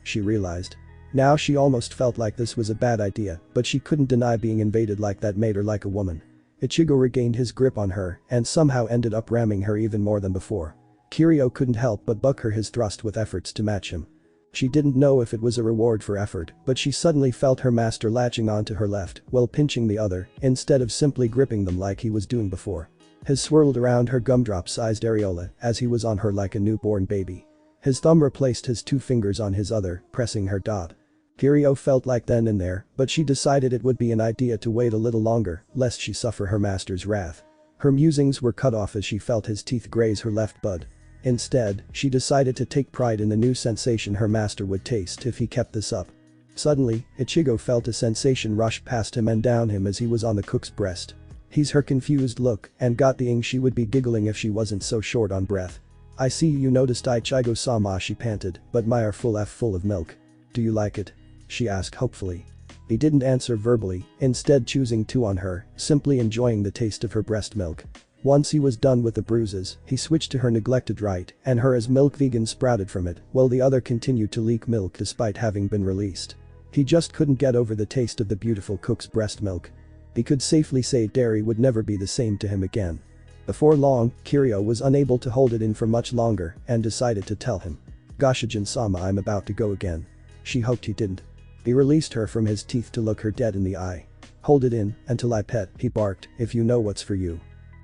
she realized. Now she almost felt like this was a bad idea, but she couldn't deny being invaded like that made her like a woman. Ichigo regained his grip on her and somehow ended up ramming her even more than before. Kiryu couldn't help but buck her his thrust with efforts to match him. She didn't know if it was a reward for effort, but she suddenly felt her master latching onto her left while pinching the other instead of simply gripping them like he was doing before. His swirled around her gumdrop-sized areola as he was on her like a newborn baby. His thumb replaced his 2 fingers on his other, pressing her dot. Kiryu felt like then and there, but she decided it would be an idea to wait a little longer, lest she suffer her master's wrath. Her musings were cut off as she felt his teeth graze her left bud. Instead, she decided to take pride in the new sensation her master would taste if he kept this up. Suddenly, Ichigo felt a sensation rush past him and down him as he was on the cook's breast. He's her confused look and got the ing she would be giggling if she wasn't so short on breath. "I see you noticed Ichigo-sama," she panted, "but my are full of milk. Do you like it?" she asked hopefully. He didn't answer verbally, instead choosing to on her, simply enjoying the taste of her breast milk. Once he was done with the bruises, he switched to her neglected right and her as milk vegan sprouted from it while the other continued to leak milk despite having been released. He just couldn't get over the taste of the beautiful cook's breast milk. He could safely say dairy would never be the same to him again. Before long, Kiryu was unable to hold it in for much longer and decided to tell him. "Goshijin-sama, I'm about to go again." She hoped he didn't. He released her from his teeth to look her dead in the eye. "Hold it in until I pet," he barked, "if you know what's for you."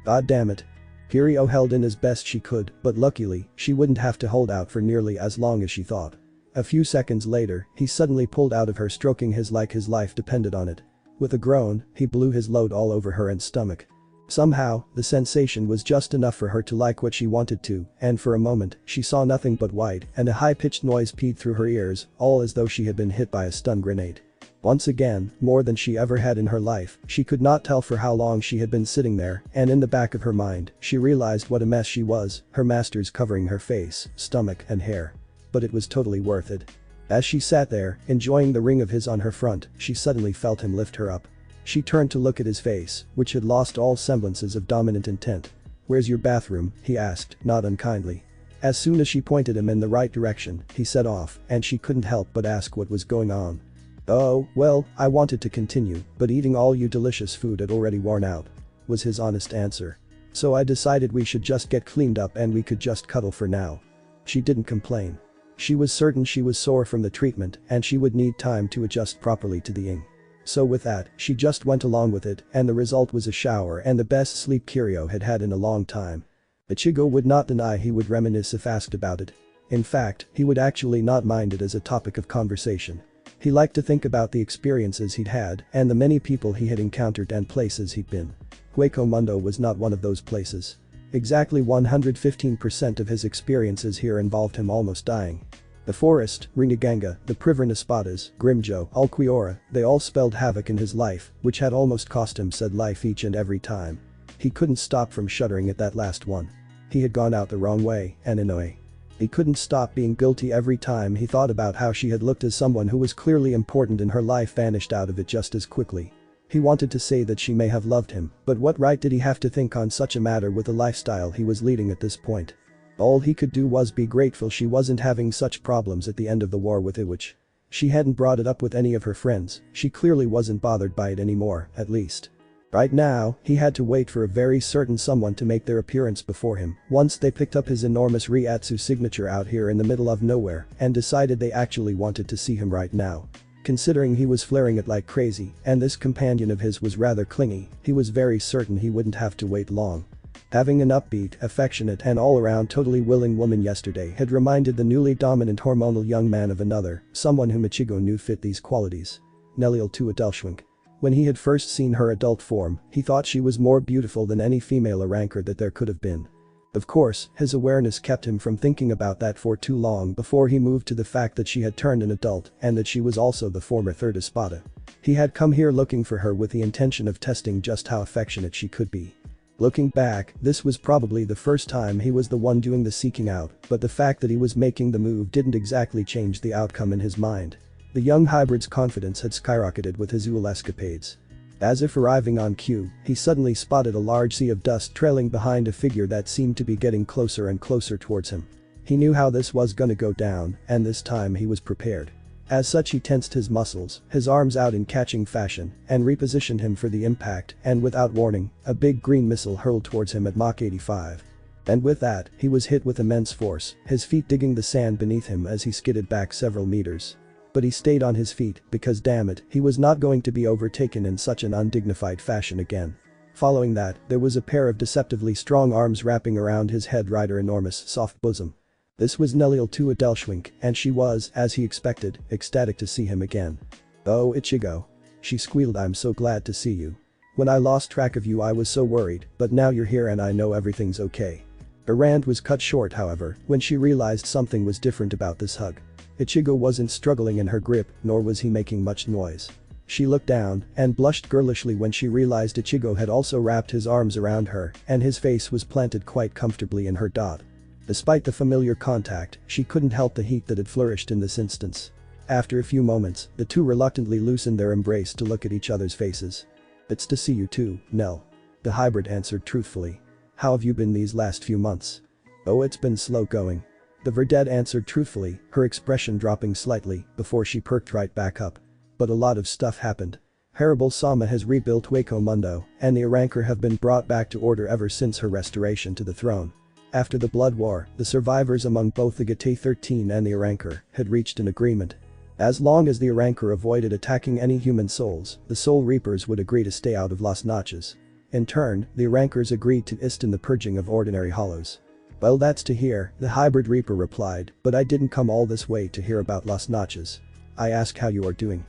God damn it. Kiryu held in as best she could, but luckily, she wouldn't have to hold out for nearly as long as she thought. A few seconds later, he suddenly pulled out of her, stroking his like his life depended on it. With a groan, he blew his load all over her and stomach. Somehow, the sensation was just enough for her to like what she wanted to, and for a moment, she saw nothing but white and a high-pitched noise peed through her ears, all as though she had been hit by a stun grenade. Once again, more than she ever had in her life, she could not tell for how long she had been sitting there, and in the back of her mind, she realized what a mess she was, her masters covering her face, stomach, and hair. But it was totally worth it. As she sat there, enjoying the ring of his on her front, she suddenly felt him lift her up. She turned to look at his face, which had lost all semblances of dominant intent. "Where's your bathroom?" he asked, not unkindly. As soon as she pointed him in the right direction, he set off, and she couldn't help but ask what was going on. "Oh, well, I wanted to continue, but eating all you delicious food had already worn out," was his honest answer. "So I decided we should just get cleaned up and we could just cuddle for now." She didn't complain. She was certain she was sore from the treatment and she would need time to adjust properly to the ing. So with that, she just went along with it, and the result was a shower and the best sleep Kiryu had had in a long time. Ichigo would not deny he would reminisce if asked about it. In fact, he would actually not mind it as a topic of conversation. He liked to think about the experiences he'd had and the many people he had encountered and places he'd been. Hueco Mundo was not one of those places. Exactly 115% of his experiences here involved him almost dying. The forest, Riniganga, the Privrana Espadas, Grimjo, Alquiora, they all spelled havoc in his life, which had almost cost him said life each and every time. He couldn't stop from shuddering at that last one. He had gone out the wrong way, and in a way. He couldn't stop being guilty every time he thought about how she had looked as someone who was clearly important in her life vanished out of it just as quickly. He wanted to say that she may have loved him, but what right did he have to think on such a matter with the lifestyle he was leading at this point? All he could do was be grateful she wasn't having such problems at the end of the war with Ichigo. She hadn't brought it up with any of her friends, she clearly wasn't bothered by it anymore, at least. Right now, he had to wait for a very certain someone to make their appearance before him once they picked up his enormous Ryatsu signature out here in the middle of nowhere and decided they actually wanted to see him right now. Considering he was flaring it like crazy and this companion of his was rather clingy, he was very certain he wouldn't have to wait long. Having an upbeat, affectionate and all-around totally willing woman yesterday had reminded the newly dominant hormonal young man of another, someone whom Ichigo knew fit these qualities. Nelliel to Adelschwink. When he had first seen her adult form, he thought she was more beautiful than any female ranker that there could have been. Of course, his awareness kept him from thinking about that for too long before he moved to the fact that she had turned an adult and that she was also the former third espada. He had come here looking for her with the intention of testing just how affectionate she could be. Looking back, this was probably the first time he was the one doing the seeking out, but the fact that he was making the move didn't exactly change the outcome in his mind. The young hybrid's confidence had skyrocketed with his Uul escapades. As if arriving on cue, he suddenly spotted a large sea of dust trailing behind a figure that seemed to be getting closer and closer towards him. He knew how this was gonna go down, and this time he was prepared. As such he tensed his muscles, his arms out in catching fashion, and repositioned him for the impact, and without warning, a big green missile hurled towards him at Mach 85. And with that, he was hit with immense force, his feet digging the sand beneath him as he skidded back several meters. But he stayed on his feet because damn it, he was not going to be overtaken in such an undignified fashion again. Following that, there was a pair of deceptively strong arms wrapping around his head right her enormous, soft bosom. This was Nelliel to Adelschwink, and she was, as he expected, ecstatic to see him again. "Oh, Ichigo." She squealed, "I'm so glad to see you. When I lost track of you I was so worried, but now you're here and I know everything's okay." Her rant was cut short however, when she realized something was different about this hug. Ichigo wasn't struggling in her grip, nor was he making much noise. She looked down and blushed girlishly when she realized Ichigo had also wrapped his arms around her and his face was planted quite comfortably in her dot. Despite the familiar contact, she couldn't help the heat that had flourished in this instance. After a few moments, the two reluctantly loosened their embrace to look at each other's faces. "It's to see you too, Nell." The hybrid answered truthfully. "How have you been these last few months?" "Oh, it's been slow going." The verdette answered truthfully, her expression dropping slightly before she perked right back up. "But a lot of stuff happened. Haribal Sama has rebuilt Hueco Mundo, and the Arankar have been brought back to order ever since her restoration to the throne. After the Blood War, the survivors among both the Gate-13 and the Arankar had reached an agreement. As long as the Arankar avoided attacking any human souls, the Soul Reapers would agree to stay out of Las Notches. In turn, the Arankars agreed to assist in the purging of ordinary hollows. "Well, that's to hear," the hybrid reaper replied, "but I didn't come all this way to hear about Las Notches. I ask how you are doing."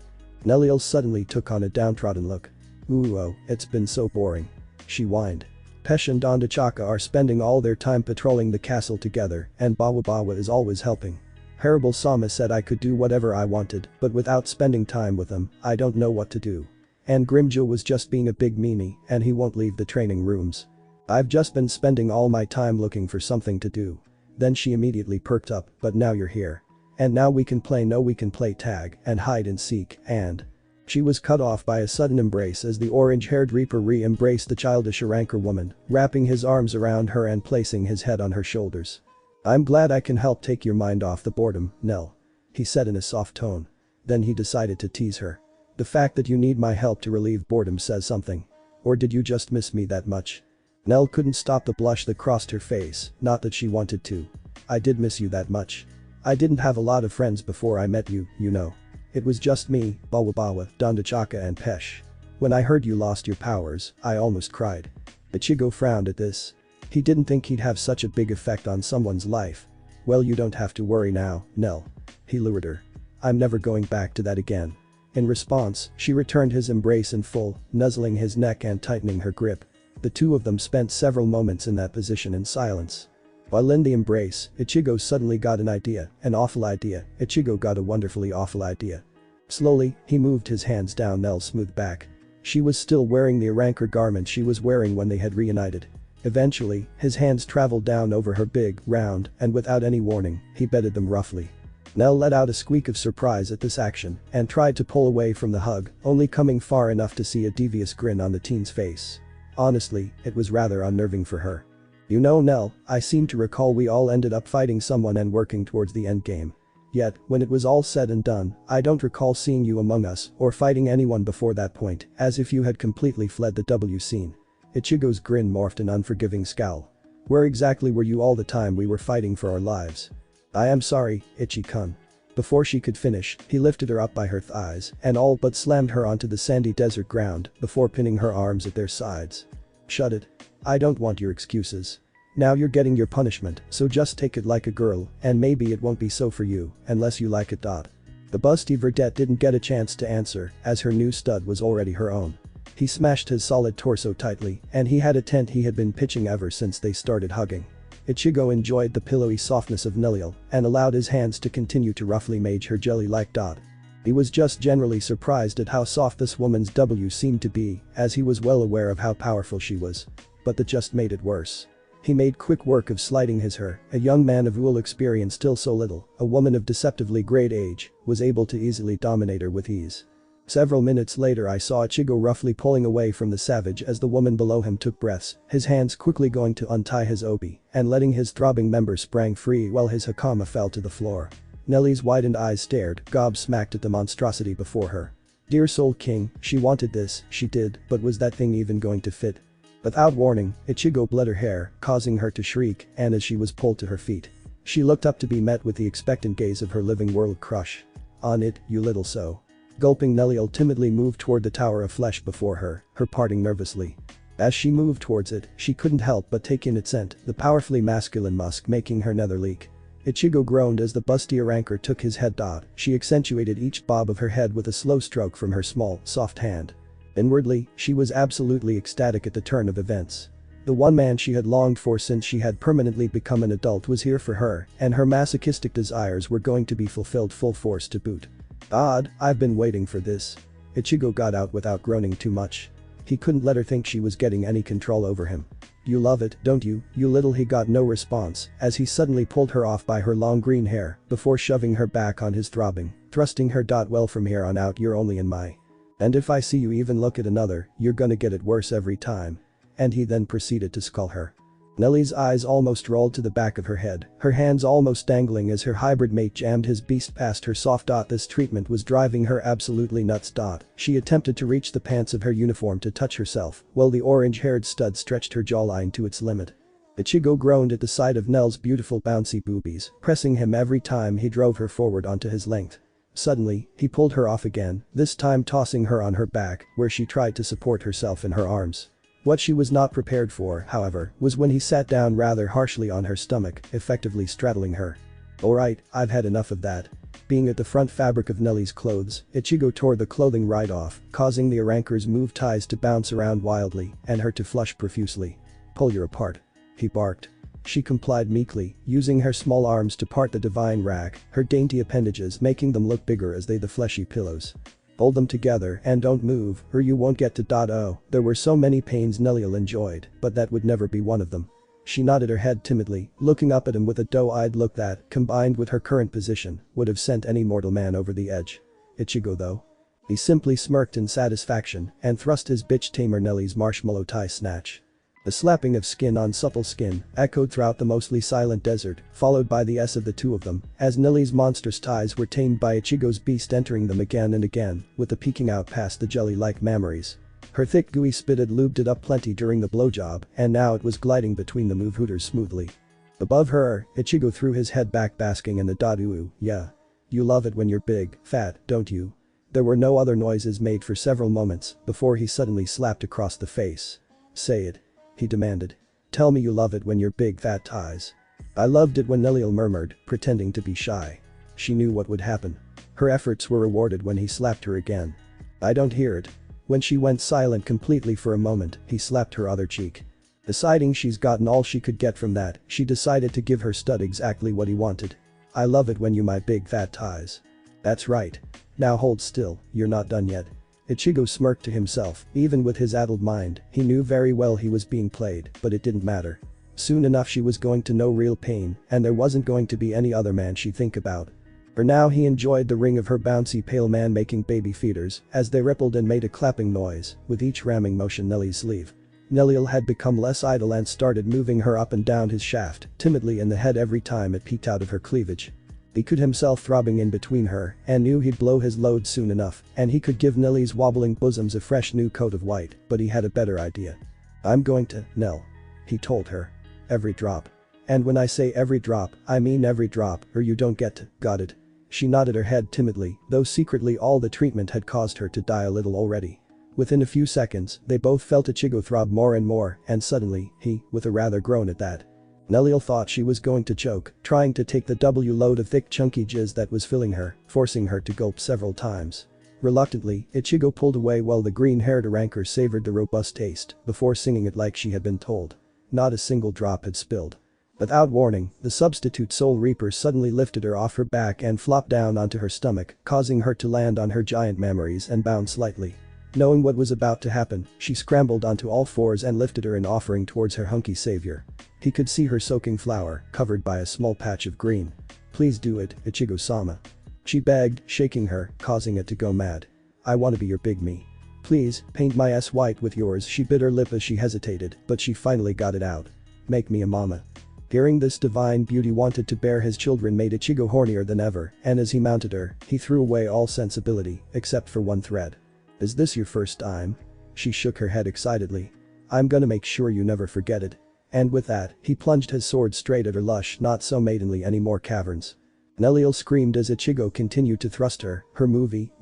Nelliel suddenly took on a downtrodden look. "Ooh, oh, it's been so boring," she whined. "Pesh and Dondachaka are spending all their time patrolling the castle together and Bawa Bawa is always helping. Haribal Sama said I could do whatever I wanted, but without spending time with them, I don't know what to do. And Grimjo was just being a big meanie and he won't leave the training rooms. I've just been spending all my time looking for something to do." Then she immediately perked up, "But now you're here. And now we can play tag and hide and seek and..." She was cut off by a sudden embrace as the orange-haired Reaper re-embraced the childish Arankar woman, wrapping his arms around her and placing his head on her shoulders. I'm glad I can help take your mind off the boredom, Nell. He said in a soft tone. Then he decided to tease her. The fact that you need my help to relieve boredom says something. Or did you just miss me that much? Nell couldn't stop the blush that crossed her face, not that she wanted to. I did miss you that much. I didn't have a lot of friends before I met you, you know. It was just me, Bawabawa, Dandachaka and Pesh. When I heard you lost your powers, I almost cried. Ichigo frowned at this. He didn't think he'd have such a big effect on someone's life. Well, you don't have to worry now, Nell. He lured her. I'm never going back to that again. In response, she returned his embrace in full, nuzzling his neck and tightening her grip. The two of them spent several moments in that position in silence. While in the embrace, Ichigo suddenly got an idea, an awful idea. Ichigo got a wonderfully awful idea. Slowly, he moved his hands down Nell's smooth back. She was still wearing the rancor garment she was wearing when they had reunited. Eventually, his hands traveled down over her big, round, and without any warning, he bedded them roughly. Nell let out a squeak of surprise at this action and tried to pull away from the hug, only coming far enough to see a devious grin on the teen's face. Honestly, it was rather unnerving for her. You know, Nell, I seem to recall we all ended up fighting someone and working towards the endgame. Yet, when it was all said and done, I don't recall seeing you among us or fighting anyone before that point, as if you had completely fled the W scene. Ichigo's grin morphed an unforgiving scowl. Where exactly were you all the time we were fighting for our lives? I am sorry, Ichi-kun. Before she could finish, he lifted her up by her thighs and all but slammed her onto the sandy desert ground before pinning her arms at their sides. Shut it. I don't want your excuses. Now you're getting your punishment, so just take it like a girl, and maybe it won't be so for you, unless you like it. The busty verdette didn't get a chance to answer, as her new stud was already her own. He smashed his solid torso tightly, and he had a tent he had been pitching ever since they started hugging. Ichigo enjoyed the pillowy softness of Nelliel and allowed his hands to continue to roughly mage her jelly-like dot. He was just generally surprised at how soft this woman's W seemed to be, as he was well aware of how powerful she was. But that just made it worse. He made quick work of sliding his her, a young man of wool experience still so little, a woman of deceptively great age, was able to easily dominate her with ease. Several minutes later I saw Ichigo roughly pulling away from the savage as the woman below him took breaths, his hands quickly going to untie his obi and letting his throbbing member sprang free while his hakama fell to the floor. Nellie's widened eyes stared, gobsmacked at the monstrosity before her. Dear Soul King, she wanted this, she did, but was that thing even going to fit? Without warning, Ichigo bled her hair, causing her to shriek, and as she was pulled to her feet, she looked up to be met with the expectant gaze of her living world crush. On it, you little so. Gulping, Nelliel timidly moved toward the tower of flesh before her, her parting nervously. As she moved towards it, she couldn't help but take in its scent, the powerfully masculine musk making her nether leak. Ichigo groaned as the busty rancor took his head. She accentuated each bob of her head with a slow stroke from her small, soft hand. Inwardly, she was absolutely ecstatic at the turn of events. The one man she had longed for since she had permanently become an adult was here for her, and her masochistic desires were going to be fulfilled full force to boot. Odd, I've been waiting for this. Ichigo got out without groaning too much. He couldn't let her think she was getting any control over him. You love it, don't you, you little? He got no response as he suddenly pulled her off by her long green hair before shoving her back on his throbbing, thrusting her. Well, from here on out you're only in my. And if I see you even look at another, you're gonna get it worse every time. And he then proceeded to scull her. Nellie's eyes almost rolled to the back of her head, her hands almost dangling as her hybrid mate jammed his beast past her soft. This treatment was driving her absolutely nuts. She attempted to reach the pants of her uniform to touch herself, while the orange-haired stud stretched her jawline to its limit. Ichigo groaned at the sight of Nell's beautiful bouncy boobies, pressing him every time he drove her forward onto his length. Suddenly, he pulled her off again, this time tossing her on her back, where she tried to support herself in her arms. What she was not prepared for, however, was when he sat down rather harshly on her stomach, effectively straddling her. Alright, I've had enough of that. Being at the front fabric of Nellie's clothes, Ichigo tore the clothing right off, causing the Aranker's move ties to bounce around wildly and her to flush profusely. Pull your apart. He barked. She complied meekly, using her small arms to part the divine rack, her dainty appendages making them look bigger as they the fleshy pillows. Hold them together and don't move or you won't get to. Oh, there were so many pains Nelliel enjoyed, but that would never be one of them. She nodded her head timidly, looking up at him with a doe-eyed look that, combined with her current position, would have sent any mortal man over the edge. Ichigo though? He simply smirked in satisfaction and thrust his bitch tamer Nellie's marshmallow tie snatch. The slapping of skin on supple skin echoed throughout the mostly silent desert, followed by the S of the two of them, as Nelly's monstrous ties were tamed by Ichigo's beast entering them again and again, with the peeking out past the jelly-like mammaries. Her thick gooey spit had lubed it up plenty during the blowjob, and now it was gliding between the move hooters smoothly. Above her, Ichigo threw his head back basking in the "Ooh, yeah. You love it when you're big, fat, don't you?" There were no other noises made for several moments before he suddenly slapped across the face. "Say it," he demanded. "Tell me you love it when you're big fat ties." "I loved it when," Nelliel murmured, pretending to be shy. She knew what would happen. Her efforts were rewarded when he slapped her again. "I don't hear it." When she went silent completely for a moment, he slapped her other cheek. Deciding she's gotten all she could get from that, she decided to give her stud exactly what he wanted. "I love it when you my big fat ties." "That's right. Now hold still, you're not done yet." Ichigo smirked to himself. Even with his addled mind, he knew very well he was being played, but it didn't matter. Soon enough she was going to know real pain, and there wasn't going to be any other man she'd think about. For now he enjoyed the ring of her bouncy pale man making baby feeders as they rippled and made a clapping noise with each ramming motion Nelly's sleeve. Nelliel had become less idle and started moving her up and down his shaft, timidly in the head every time it peeked out of her cleavage. He could himself throbbing in between her and knew he'd blow his load soon enough and he could give Nelly's wobbling bosoms a fresh new coat of white, but he had a better idea. "I'm going to, Nell," he told her. "Every drop. And when I say every drop, I mean every drop or you don't get to, got it?" She nodded her head timidly, though secretly all the treatment had caused her to die a little already. Within a few seconds, they both felt Ichigo throb more and more, and suddenly, he, with a rather groan at that. Nelliel thought she was going to choke, trying to take the load of thick chunky jizz that was filling her, forcing her to gulp several times. Reluctantly, Ichigo pulled away while the green-haired rancor savored the robust taste, before singing it like she had been told. Not a single drop had spilled. Without warning, the substitute Soul Reaper suddenly lifted her off her back and flopped down onto her stomach, causing her to land on her giant mammaries and bounce slightly. Knowing what was about to happen, she scrambled onto all fours and lifted her in offering towards her hunky savior. He could see her soaking flower, covered by a small patch of green. "Please do it, Ichigo-sama," she begged, shaking her, causing it to go mad. "I wanna be your big me. Please, paint my ass white with yours." She bit her lip as she hesitated, but she finally got it out. "Make me a mama." Hearing this divine beauty wanted to bear his children made Ichigo hornier than ever, and as he mounted her, he threw away all sensibility, except for one thread. "Is this your first time?" She shook her head excitedly. "I'm gonna make sure you never forget it." And with that, he plunged his sword straight at her lush, not so maidenly anymore caverns. Nelliel screamed as Ichigo continued to thrust her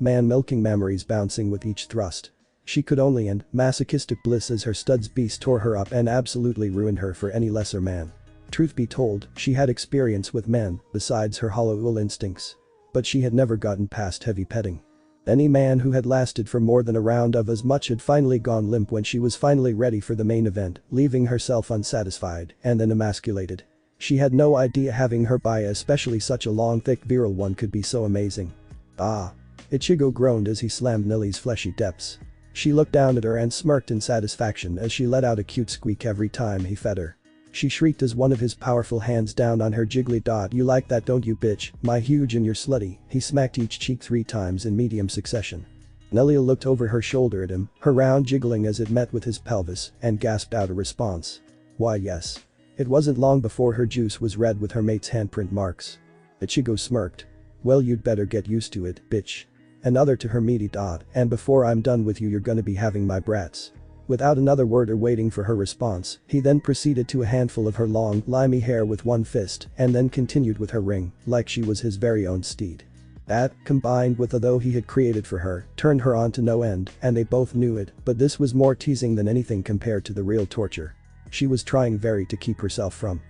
man-milking mammaries bouncing with each thrust. She could only end masochistic bliss as her stud's beast tore her up and absolutely ruined her for any lesser man. Truth be told, she had experience with men, besides her hollow wool instincts. But she had never gotten past heavy petting. Any man who had lasted for more than a round of as much had finally gone limp when she was finally ready for the main event, leaving herself unsatisfied and then emasculated. She had no idea having her by especially such a long thick virile one could be so amazing. "Ah." Ichigo groaned as he slammed Nelly's fleshy depths. She looked down at her and smirked in satisfaction as she let out a cute squeak every time he fed her. She shrieked as one of his powerful hands down on her jiggly dot. "You like that, don't you, bitch? My huge and you're slutty." He smacked each cheek 3 times in medium succession. Nelliel looked over her shoulder at him, her round jiggling as it met with his pelvis, and gasped out a response. "Why yes." It wasn't long before her juice was red with her mate's handprint marks. Ichigo smirked. "Well, you'd better get used to it, bitch." Another to her meaty dot, "And before I'm done with you you're gonna be having my brats." Without another word or waiting for her response, he then proceeded to a handful of her long, limey hair with one fist and then continued with her ring, like she was his very own steed. That, combined with the though he had created for her, turned her on to no end, and they both knew it, but this was more teasing than anything compared to the real torture she was trying very to keep herself from.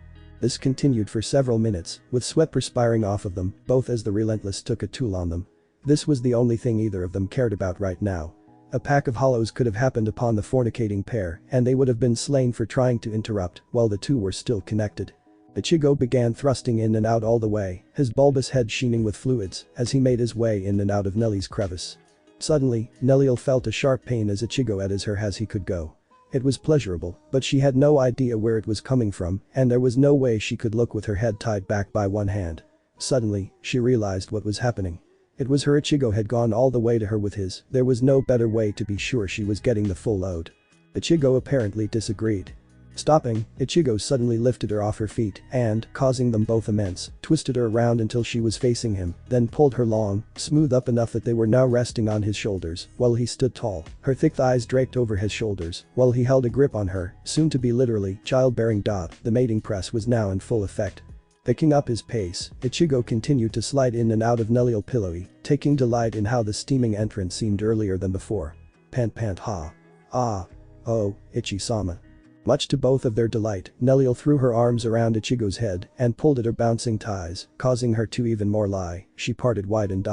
This continued for several minutes, with sweat perspiring off of them, both as the relentless took a toll on them. This was the only thing either of them cared about right now. A pack of hollows could have happened upon the fornicating pair and they would have been slain for trying to interrupt while the two were still connected. Ichigo began thrusting in and out all the way, his bulbous head sheening with fluids as he made his way in and out of Nelly's crevice. Suddenly, Nelliel felt a sharp pain as Ichigo at her as he could go. It was pleasurable, but she had no idea where it was coming from and there was no way she could look with her head tied back by one hand. Suddenly, she realized what was happening. It was her Ichigo had gone all the way to her with his, there was no better way to be sure she was getting the full load. Ichigo apparently disagreed. Stopping, Ichigo suddenly lifted her off her feet and, causing them both immense, twisted her around until she was facing him, then pulled her long, smooth up enough that they were now resting on his shoulders while he stood tall, her thick thighs draped over his shoulders while he held a grip on her, soon to be literally childbearing. The mating press was now in full effect. Picking up his pace, Ichigo continued to slide in and out of Nelliel pillowy, taking delight in how the steaming entrance seemed earlier than before. Pant pant ha. Ah. Oh, Ichi-sama. Much to both of their delight, Nelliel threw her arms around Ichigo's head and pulled at her bouncing thighs, causing her to even more lie. She parted wide and.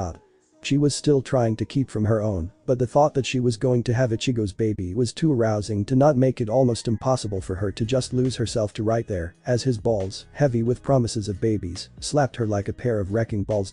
She was still trying to keep from her own, but the thought that she was going to have Ichigo's baby was too arousing to not make it almost impossible for her to just lose herself to right there, as his balls, heavy with promises of babies, slapped her like a pair of wrecking balls.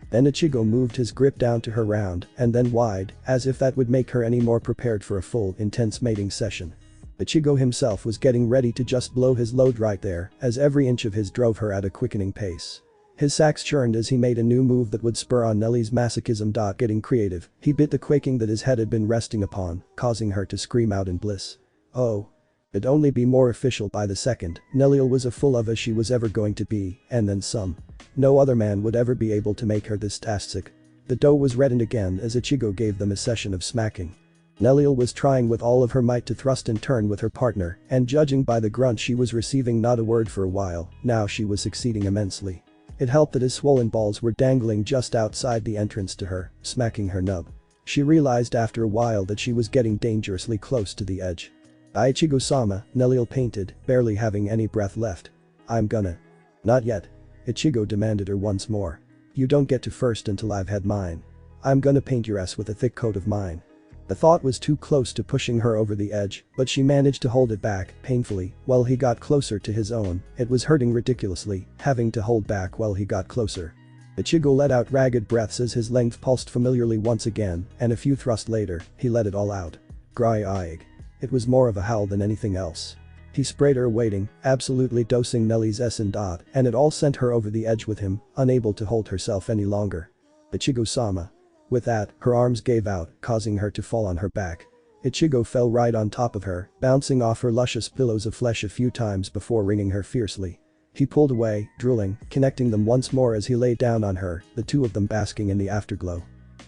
Then Ichigo moved his grip down to her round and then wide, as if that would make her any more prepared for a full, intense mating session. Ichigo himself was getting ready to just blow his load right there, as every inch of his drove her at a quickening pace. His sacs churned as he made a new move that would spur on Nelly's masochism. Getting creative, he bit the quaking that his head had been resting upon, causing her to scream out in bliss. Oh. It'd only be more official by the second, Nelliel was as full of as she was ever going to be, and then some. No other man would ever be able to make her this tastic. The dough was reddened again as Ichigo gave them a session of smacking. Nelliel was trying with all of her might to thrust and turn with her partner, and judging by the grunt she was receiving not a word for a while, now she was succeeding immensely. It helped that his swollen balls were dangling just outside the entrance to her, smacking her nub. She realized after a while that she was getting dangerously close to the edge. Ichigo-sama, Nelliel panted, barely having any breath left. I'm gonna. Not yet. Ichigo demanded her once more. You don't get to first until I've had mine. I'm gonna paint your ass with a thick coat of mine. The thought was too close to pushing her over the edge, but she managed to hold it back, painfully, while he got closer to his own. It was hurting ridiculously, having to hold back while he got closer. Ichigo let out ragged breaths as his length pulsed familiarly once again, and a few thrusts later, he let it all out. Grai-ig. It was more of a howl than anything else. He sprayed her waiting, absolutely dosing Nelly's S and it all sent her over the edge with him, unable to hold herself any longer. Ichigo-sama. With that, her arms gave out, causing her to fall on her back. Ichigo fell right on top of her, bouncing off her luscious pillows of flesh a few times before wringing her fiercely. He pulled away, drooling, connecting them once more as he lay down on her, the two of them basking in the afterglow.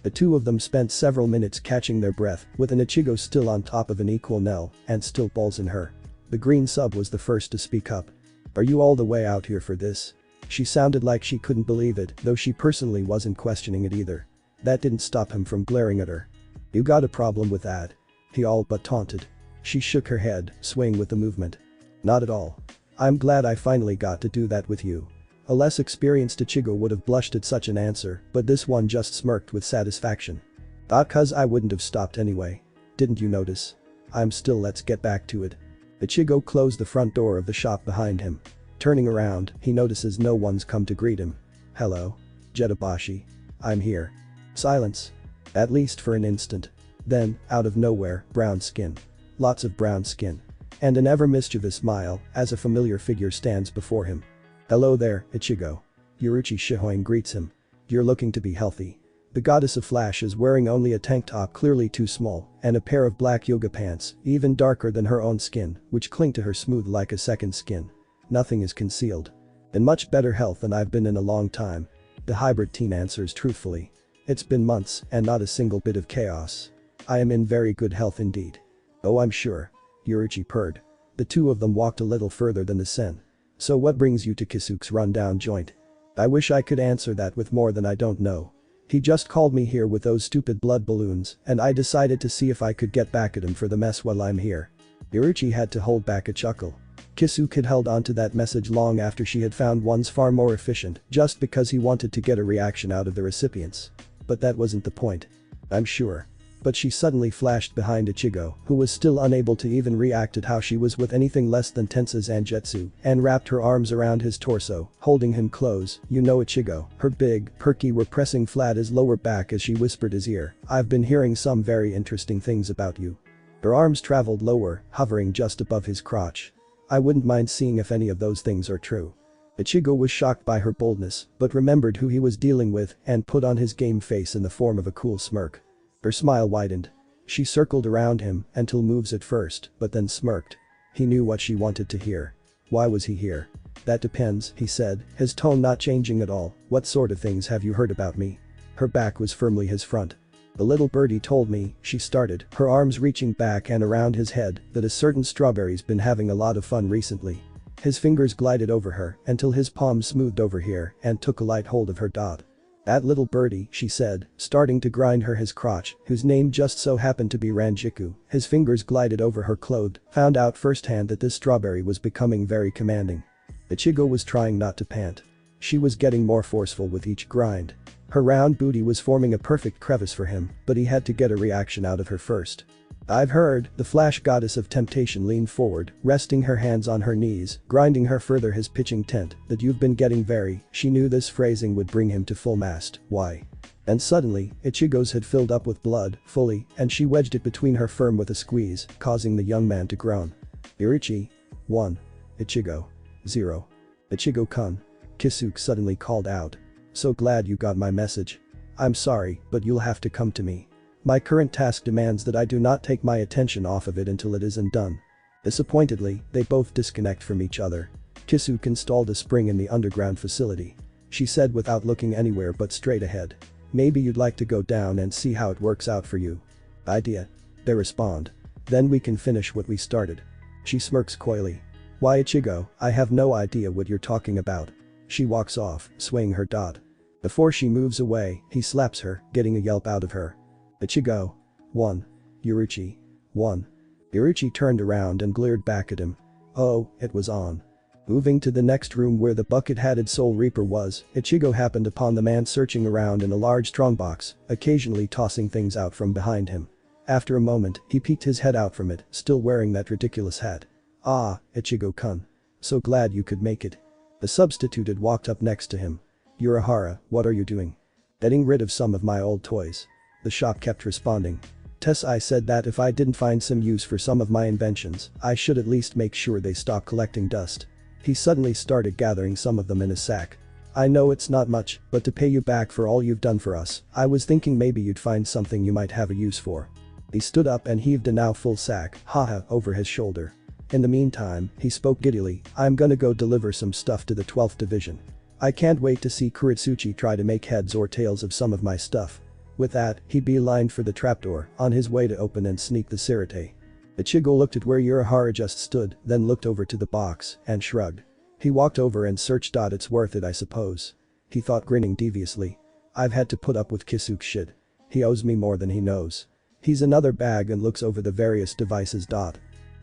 The two of them spent several minutes catching their breath, with an Ichigo still on top of an equal Nell, and still balls in her. The green sub was the first to speak up. Are you all the way out here for this? She sounded like she couldn't believe it, though she personally wasn't questioning it either. That didn't stop him from glaring at her. You got a problem with that? He all but taunted. She shook her head, swaying with the movement. Not at all. I'm glad I finally got to do that with you. A less experienced Ichigo would have blushed at such an answer, but this one just smirked with satisfaction. Cause I wouldn't have stopped anyway. Didn't you notice? I'm still. Let's get back to it. Ichigo closed the front door of the shop behind him. Turning around, he notices no one's come to greet him. Hello. Jetabashi. I'm here. Silence. At least for an instant. Then, out of nowhere, brown skin. Lots of brown skin. And an ever mischievous smile as a familiar figure stands before him. Hello there, Ichigo. Yoruichi Shihoin greets him. You're looking to be healthy. The goddess of Flash is wearing only a tank top clearly too small and a pair of black yoga pants, even darker than her own skin, which cling to her smooth like a second skin. Nothing is concealed. In much better health than I've been in a long time. The hybrid teen answers truthfully. It's been months and not a single bit of chaos. I am in very good health indeed. Oh, I'm sure. Yoruichi purred. The two of them walked a little further than the sen. So what brings you to Kisuke's rundown joint? I wish I could answer that with more than I don't know. He just called me here with those stupid blood balloons and I decided to see if I could get back at him for the mess while I'm here. Yoruichi had to hold back a chuckle. Kisuke had held onto that message long after she had found ones far more efficient just because he wanted to get a reaction out of the recipients. But that wasn't the point. I'm sure. But she suddenly flashed behind Ichigo, who was still unable to even react at how she was with anything less than tense as Zangetsu, and wrapped her arms around his torso, holding him close. You know Ichigo, her big, perky were pressing flat his lower back as she whispered his ear. I've been hearing some very interesting things about you. Her arms traveled lower, hovering just above his crotch. I wouldn't mind seeing if any of those things are true. Ichigo was shocked by her boldness, but remembered who he was dealing with and put on his game face in the form of a cool smirk. Her smile widened. She circled around him until moves at first, but then smirked. He knew what she wanted to hear. Why was he here? That depends, he said, his tone not changing at all. What sort of things have you heard about me? Her back was firmly his front. The little birdie told me, she started, her arms reaching back and around his head, that a certain strawberry's been having a lot of fun recently. His fingers glided over her until his palms smoothed over here and took a light hold of her dot. That little birdie, she said, starting to grind her his crotch, whose name just so happened to be Rangiku. His fingers glided over her clothed, found out firsthand that this strawberry was becoming very commanding. Ichigo was trying not to pant. She was getting more forceful with each grind. Her round booty was forming a perfect crevice for him, but he had to get a reaction out of her first. I've heard, the flash goddess of temptation leaned forward, resting her hands on her knees, grinding her further his pitching tent, that you've been getting very, she knew this phrasing would bring him to full mast, why? And suddenly, Ichigo's had filled up with blood, fully, and she wedged it between her firm with a squeeze, causing the young man to groan. Yoruichi. 1. Ichigo. 0. Ichigo-kun. Kisuke suddenly called out. So glad you got my message. I'm sorry, but you'll have to come to me. My current task demands that I do not take my attention off of it until it isn't done. Disappointedly, they both disconnect from each other. Kisuke installed a spring in the underground facility. She said without looking anywhere but straight ahead. Maybe you'd like to go down and see how it works out for you. Idea. They respond. Then we can finish what we started. She smirks coyly. Why Ichigo, I have no idea what you're talking about. She walks off, swaying her dot. Before she moves away, he slaps her, getting a yelp out of her. Ichigo. 1. Yoruichi. 1. Yoruichi turned around and glared back at him. Oh, it was on. Moving to the next room where the bucket-hatted Soul Reaper was, Ichigo happened upon the man searching around in a large strongbox, occasionally tossing things out from behind him. After a moment, he peeked his head out from it, still wearing that ridiculous hat. Ah, Ichigo-kun. So glad you could make it. The substitute had walked up next to him. Urahara, what are you doing? Getting rid of some of my old toys. The shop kept responding. Tess, I said that if I didn't find some use for some of my inventions, I should at least make sure they stop collecting dust. He suddenly started gathering some of them in a sack. I know it's not much, but to pay you back for all you've done for us, I was thinking maybe you'd find something you might have a use for. He stood up and heaved a now full sack, haha, over his shoulder. In the meantime, he spoke giddily, I'm gonna go deliver some stuff to the 12th division. I can't wait to see Kuretsuchi try to make heads or tails of some of my stuff. With that, he beelined for the trapdoor, on his way to open and sneak the sirete. Ichigo looked at where Urahara just stood, then looked over to the box, and shrugged. He walked over and searched. It's worth it I suppose. He thought, grinning deviously. I've had to put up with Kisuke's shit. He owes me more than he knows. He's another bag and looks over the various devices.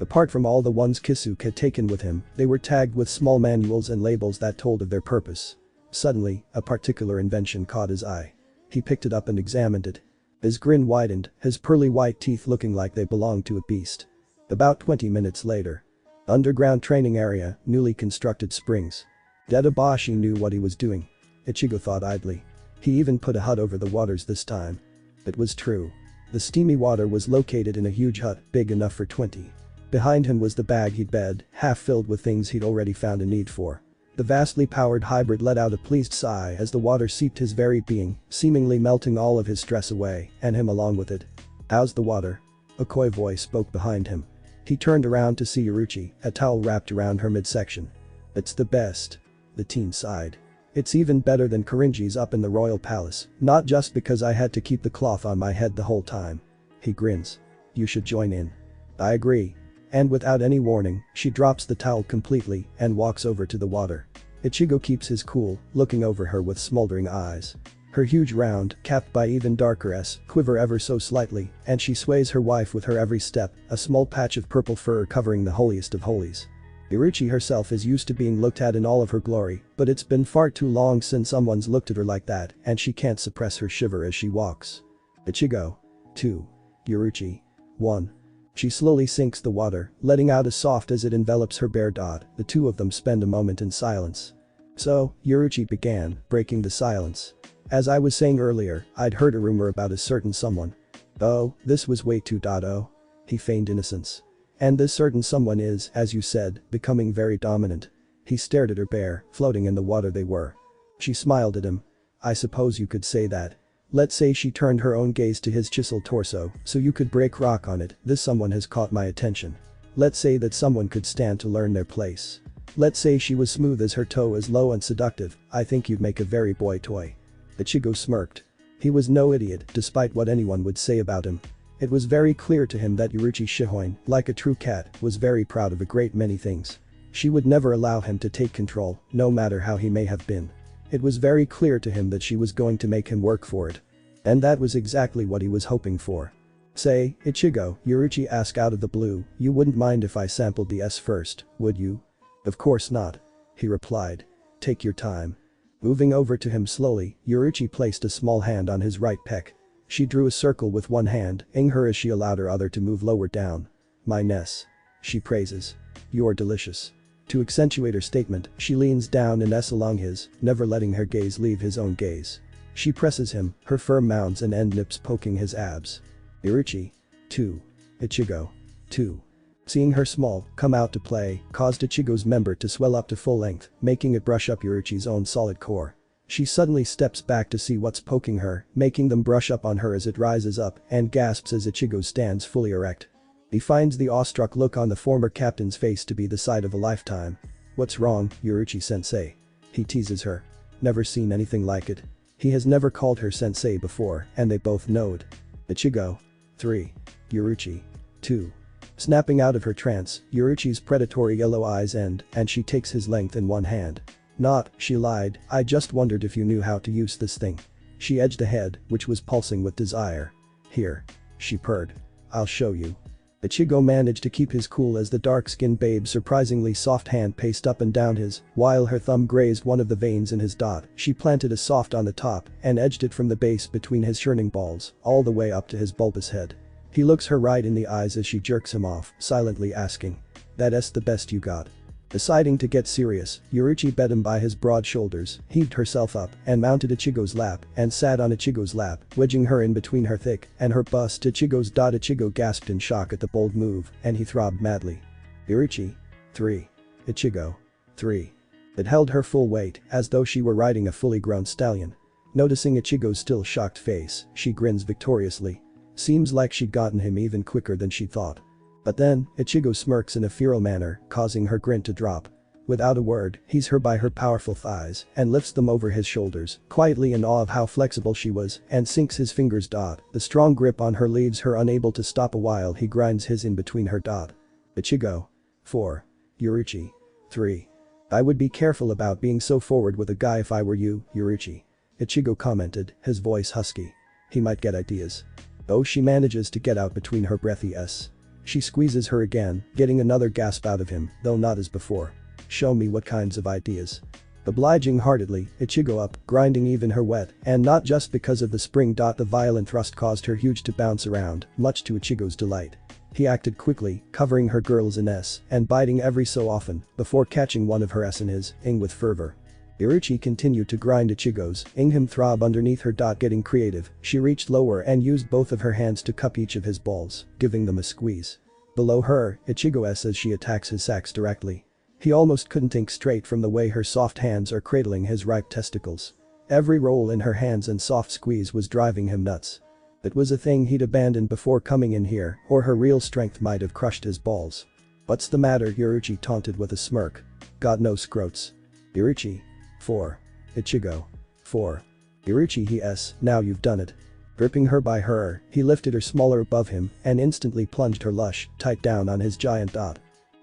Apart from all the ones Kisuke had taken with him, they were tagged with small manuals and labels that told of their purpose. Suddenly, a particular invention caught his eye. He picked it up and examined it. His grin widened, his pearly white teeth looking like they belonged to a beast. About 20 minutes later. Underground training area, newly constructed springs. Dedabashi knew what he was doing. Ichigo thought idly. He even put a hut over the waters this time. It was true. The steamy water was located in a huge hut, big enough for 20. Behind him was the bag he'd bed, half filled with things he'd already found a need for. The vastly powered hybrid let out a pleased sigh as the water seeped his very being, seemingly melting all of his stress away, and him along with it. How's the water? A coy voice spoke behind him. He turned around to see Yoruichi, a towel wrapped around her midsection. It's the best. The teen sighed. It's even better than Korinji's up in the royal palace, not just because I had to keep the cloth on my head the whole time. He grins. You should join in. I agree. And without any warning, she drops the towel completely and walks over to the water. Ichigo keeps his cool, looking over her with smoldering eyes. Her huge round, capped by even darker S, quiver ever so slightly, and she sways her wife with her every step, a small patch of purple fur covering the holiest of holies. Yoruichi herself is used to being looked at in all of her glory, but it's been far too long since someone's looked at her like that, and she can't suppress her shiver as she walks. Ichigo. 2. Yoruichi. 1. She slowly sinks the water, letting out a soft as it envelops her bare dot. The two of them spend a moment in silence. So, Yoruichi began, breaking the silence. As I was saying earlier, I'd heard a rumor about a certain someone. Oh, this was way too. Oh. He feigned innocence. And this certain someone is, as you said, becoming very dominant. He stared at her bare, floating in the water they were. She smiled at him. I suppose you could say that. Let's say she turned her own gaze to his chiseled torso, so you could break rock on it. This someone has caught my attention. Let's say that someone could stand to learn their place. Let's say she was smooth as her toe, as low and seductive. I think you'd make a very boy toy. Ichigo smirked. He was no idiot, despite what anyone would say about him. It was very clear to him that Yoruichi Shihoin, like a true cat, was very proud of a great many things. She would never allow him to take control, no matter how he may have been. It was very clear to him that she was going to make him work for it. And that was exactly what he was hoping for. Say, Ichigo, Yoruichi asked out of the blue, you wouldn't mind if I sampled the S first, would you? Of course not. He replied. Take your time. Moving over to him slowly, Yoruichi placed a small hand on his right pec. She drew a circle with one hand, ing her as she allowed her other to move lower down. My Ness. She praises. You're delicious. To accentuate her statement, she leans down and S along his, never letting her gaze leave his own gaze. She presses him, her firm mounds and end nips poking his abs. Yoruichi. 2. Ichigo. 2. Seeing her small come out to play caused Ichigo's member to swell up to full length, making it brush up Yoruichi's own solid core. She suddenly steps back to see what's poking her, making them brush up on her as it rises up, and gasps as Ichigo stands fully erect. He finds the awestruck look on the former captain's face to be the sight of a lifetime. What's wrong, Yoruichi-sensei? He teases her. Never seen anything like it. He has never called her sensei before, and they both know it. Ichigo. 3. Yoruichi. 2. Snapping out of her trance, Yoruichi's predatory yellow eyes end, and she takes his length in one hand. Not, she lied, I just wondered if you knew how to use this thing. She edged ahead, which was pulsing with desire. Here. She purred. I'll show you. Ichigo managed to keep his cool as the dark-skinned babe's surprisingly soft hand paced up and down his, while her thumb grazed one of the veins in his dot. She planted a soft on the top and edged it from the base between his churning balls, all the way up to his bulbous head. He looks her right in the eyes as she jerks him off, silently asking. That's the best you got. Deciding to get serious, Yoruichi bet him by his broad shoulders, heaved herself up, and mounted Ichigo's lap, and sat on Ichigo's lap, wedging her in between her thick and her bust Ichigo's dot. Ichigo gasped in shock at the bold move, and he throbbed madly. Yoruichi. 3. Ichigo. 3. It held her full weight, as though she were riding a fully grown stallion. Noticing Ichigo's still shocked face, she grins victoriously. Seems like she'd gotten him even quicker than she thought. But then, Ichigo smirks in a feral manner, causing her grin to drop. Without a word, he's her by her powerful thighs and lifts them over his shoulders, quietly in awe of how flexible she was, and sinks his fingers. The strong grip on her leaves her unable to stop a while he grinds his in between her. Ichigo. 4. Yoruichi. 3. I would be careful about being so forward with a guy if I were you, Yoruichi. Ichigo commented, his voice husky. He might get ideas. Oh, she manages to get out between her breathy S. She squeezes her again, getting another gasp out of him, though not as before. Show me what kinds of ideas. Obliging heartedly, Ichigo up, grinding even her wet, and not just because of the spring. The violent thrust caused her huge to bounce around, much to Ichigo's delight. He acted quickly, covering her girls in S, and biting every so often, before catching one of her S in his, ing with fervor. Yoruichi continued to grind Ichigo's, ing him throb underneath her. Getting creative, she reached lower and used both of her hands to cup each of his balls, giving them a squeeze. Below her, Ichigo S as she attacks his sacs directly. He almost couldn't think straight from the way her soft hands are cradling his ripe testicles. Every roll in her hands and soft squeeze was driving him nuts. It was a thing he'd abandoned before coming in here, or her real strength might have crushed his balls. What's the matter? Yoruichi taunted with a smirk. Got no scrotes. Yoruichi. 4. Ichigo. 4. Yoruichi. He S. Now you've done it. Gripping her by her, he lifted her smaller above him and instantly plunged her lush, tight down on his giant.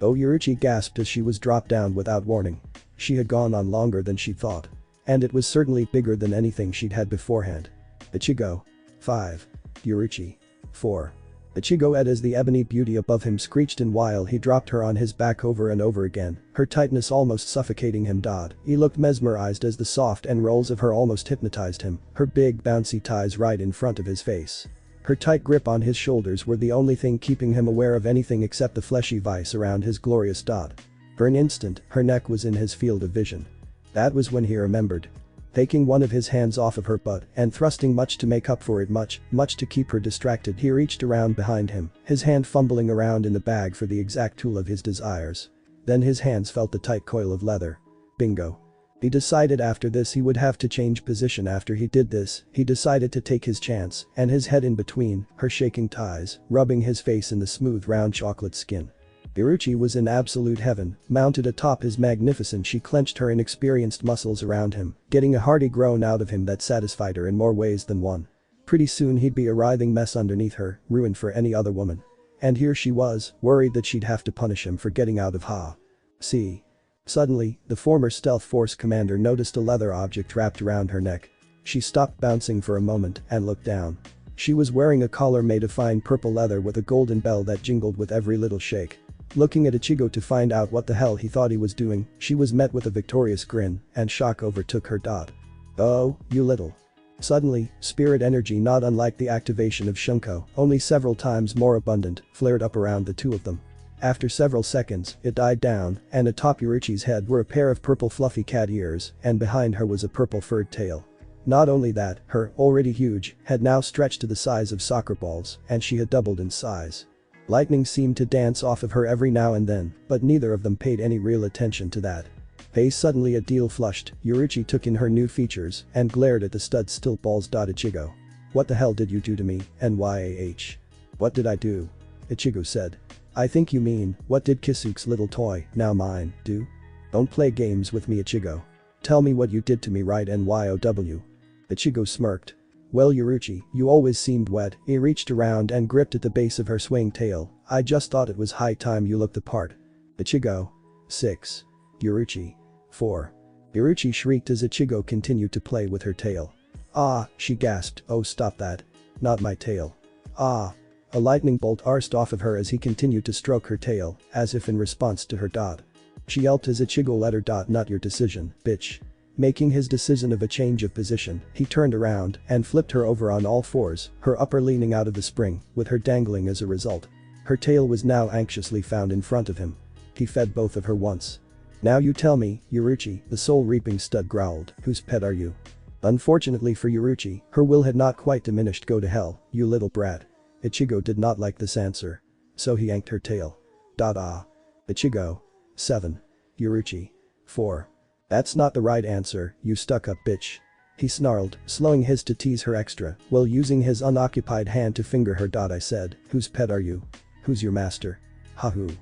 Oh, Yoruichi gasped as she was dropped down without warning. She had gone on longer than she thought. And it was certainly bigger than anything she'd had beforehand. Ichigo. 5. Yoruichi. 4. Ichigo ed as the ebony beauty above him screeched in while he dropped her on his back over and over again, her tightness almost suffocating him. He looked mesmerized as the soft end rolls of her almost hypnotized him, her big bouncy thighs right in front of his face. Her tight grip on his shoulders were the only thing keeping him aware of anything except the fleshy vice around his glorious. For an instant, her neck was in his field of vision. That was when he remembered. Taking one of his hands off of her butt and thrusting much to make up for it, much to keep her distracted, he reached around behind him, his hand fumbling around in the bag for the exact tool of his desires. Then his hands felt the tight coil of leather. Bingo. He decided after this he would have to change position. After he did this, he decided to take his chance, and his head in between her shaking thighs, rubbing his face in the smooth round chocolate skin. Yoruichi was in absolute heaven, mounted atop his magnificent she clenched her inexperienced muscles around him, getting a hearty groan out of him that satisfied her in more ways than one. Pretty soon he'd be a writhing mess underneath her, ruined for any other woman. And here she was, worried that she'd have to punish him for getting out of See. Suddenly, the former Stealth Force commander noticed a leather object wrapped around her neck. She stopped bouncing for a moment and looked down. She was wearing a collar made of fine purple leather with a golden bell that jingled with every little shake. Looking at Ichigo to find out what the hell he thought he was doing, she was met with a victorious grin, and shock overtook her. Oh, you little. Suddenly, spirit energy not unlike the activation of Shunko, only several times more abundant, flared up around the two of them. After several seconds, it died down, and atop Yoruichi's head were a pair of purple fluffy cat ears, and behind her was a purple furred tail. Not only that, her, already huge, head now stretched to the size of soccer balls, and she had doubled in size. Lightning seemed to dance off of her every now and then, but neither of them paid any real attention to that. Suddenly a deal flushed, Yoruichi took in her new features and glared at the stud still balls. Ichigo. What the hell did you do to me, NYAH? What did I do? Ichigo said. I think you mean, what did Kisuke's little toy, now mine, do? Don't play games with me, Ichigo. Tell me what you did to me, right? NYOW. Ichigo smirked. Well, Yoruichi, you always seemed wet. He reached around and gripped at the base of her swaying tail. I just thought it was high time you looked the part. Ichigo. 6. Yoruichi. 4. Yoruichi shrieked as Ichigo continued to play with her tail. Ah, she gasped. Oh, stop that. Not my tail. Ah. A lightning bolt arced off of her as he continued to stroke her tail, as if in response to her. She yelped as Ichigo let her. Not your decision, bitch. Making his decision of a change of position, he turned around and flipped her over on all fours, her upper leaning out of the spring, with her dangling as a result. Her tail was now anxiously found in front of him. He fed both of her once. Now you tell me, Yoruichi, the soul-reaping stud growled, whose pet are you? Unfortunately for Yoruichi, her will had not quite diminished. Go to hell, you little brat. Ichigo did not like this answer. So he yanked her tail. Ichigo. 7. Yoruichi. 4. That's not the right answer, you stuck-up bitch. He snarled, slowing his to tease her extra, while using his unoccupied hand to finger her. I said, whose pet are you? Who's your master? Hahu.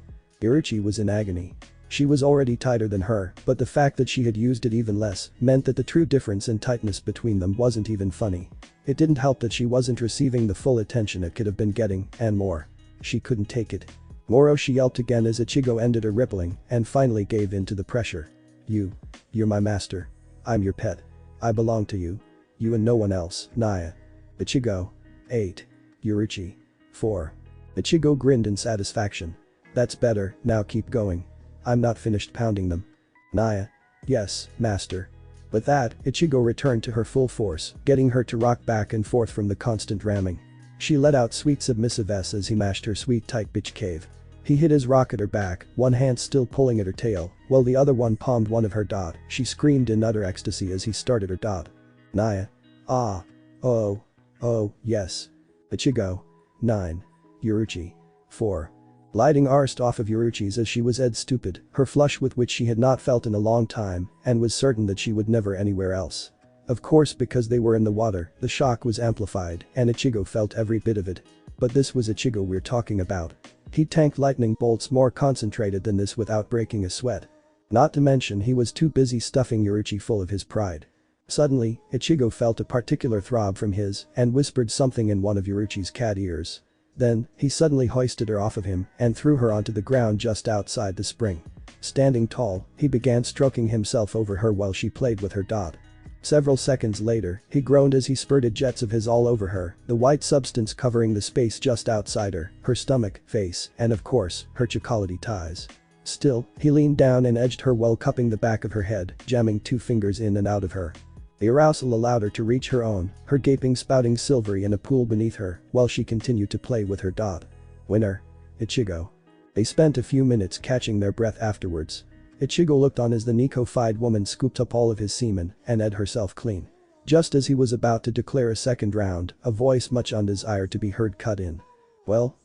Yoruichi was in agony. She was already tighter than her, but the fact that she had used it even less meant that the true difference in tightness between them wasn't even funny. It didn't help that she wasn't receiving the full attention it could have been getting, and more. She couldn't take it. Moro, she yelped again as Ichigo ended her rippling and finally gave in to the pressure. You're my master. I'm your pet. I belong to you. You and no one else, Naya. Ichigo. 8. Yoruichi. 4. Ichigo grinned in satisfaction. That's better, now keep going. I'm not finished pounding them. Naya. Yes, master. With that, Ichigo returned to her full force, getting her to rock back and forth from the constant ramming. She let out sweet submissive s as he mashed her sweet tight bitch cave. He hit his rock at her back, one hand still pulling at her tail, while the other one palmed one of her. She screamed in utter ecstasy as he started her. Naya. Ah. Oh. Oh, yes. Ichigo. 9. Yoruichi. 4. Lighting arced off of Yoruichi's as she was stupid, her flush with which she had not felt in a long time and was certain that she would never anywhere else. Of course, because they were in the water, the shock was amplified and Ichigo felt every bit of it. But this was Ichigo we're talking about. He tanked lightning bolts more concentrated than this without breaking a sweat. Not to mention he was too busy stuffing Yoruichi full of his pride. Suddenly, Ichigo felt a particular throb from his and whispered something in one of Yoruichi's cat ears. Then, he suddenly hoisted her off of him and threw her onto the ground just outside the spring. Standing tall, he began stroking himself over her while she played with her. Several seconds later, he groaned as he spurted jets of his all over her, the white substance covering the space just outside her stomach, face, and of course, her chocolatey ties. Still, he leaned down and edged her while cupping the back of her head, jamming 2 fingers in and out of her. The arousal allowed her to reach her own, her gaping spouting silvery in a pool beneath her, while she continued to play with her. Winner. Ichigo. They spent a few minutes catching their breath afterwards. Ichigo looked on as the Nico-fied woman scooped up all of his semen and ed herself clean. Just as he was about to declare a second round, a voice much undesired to be heard cut in. Well.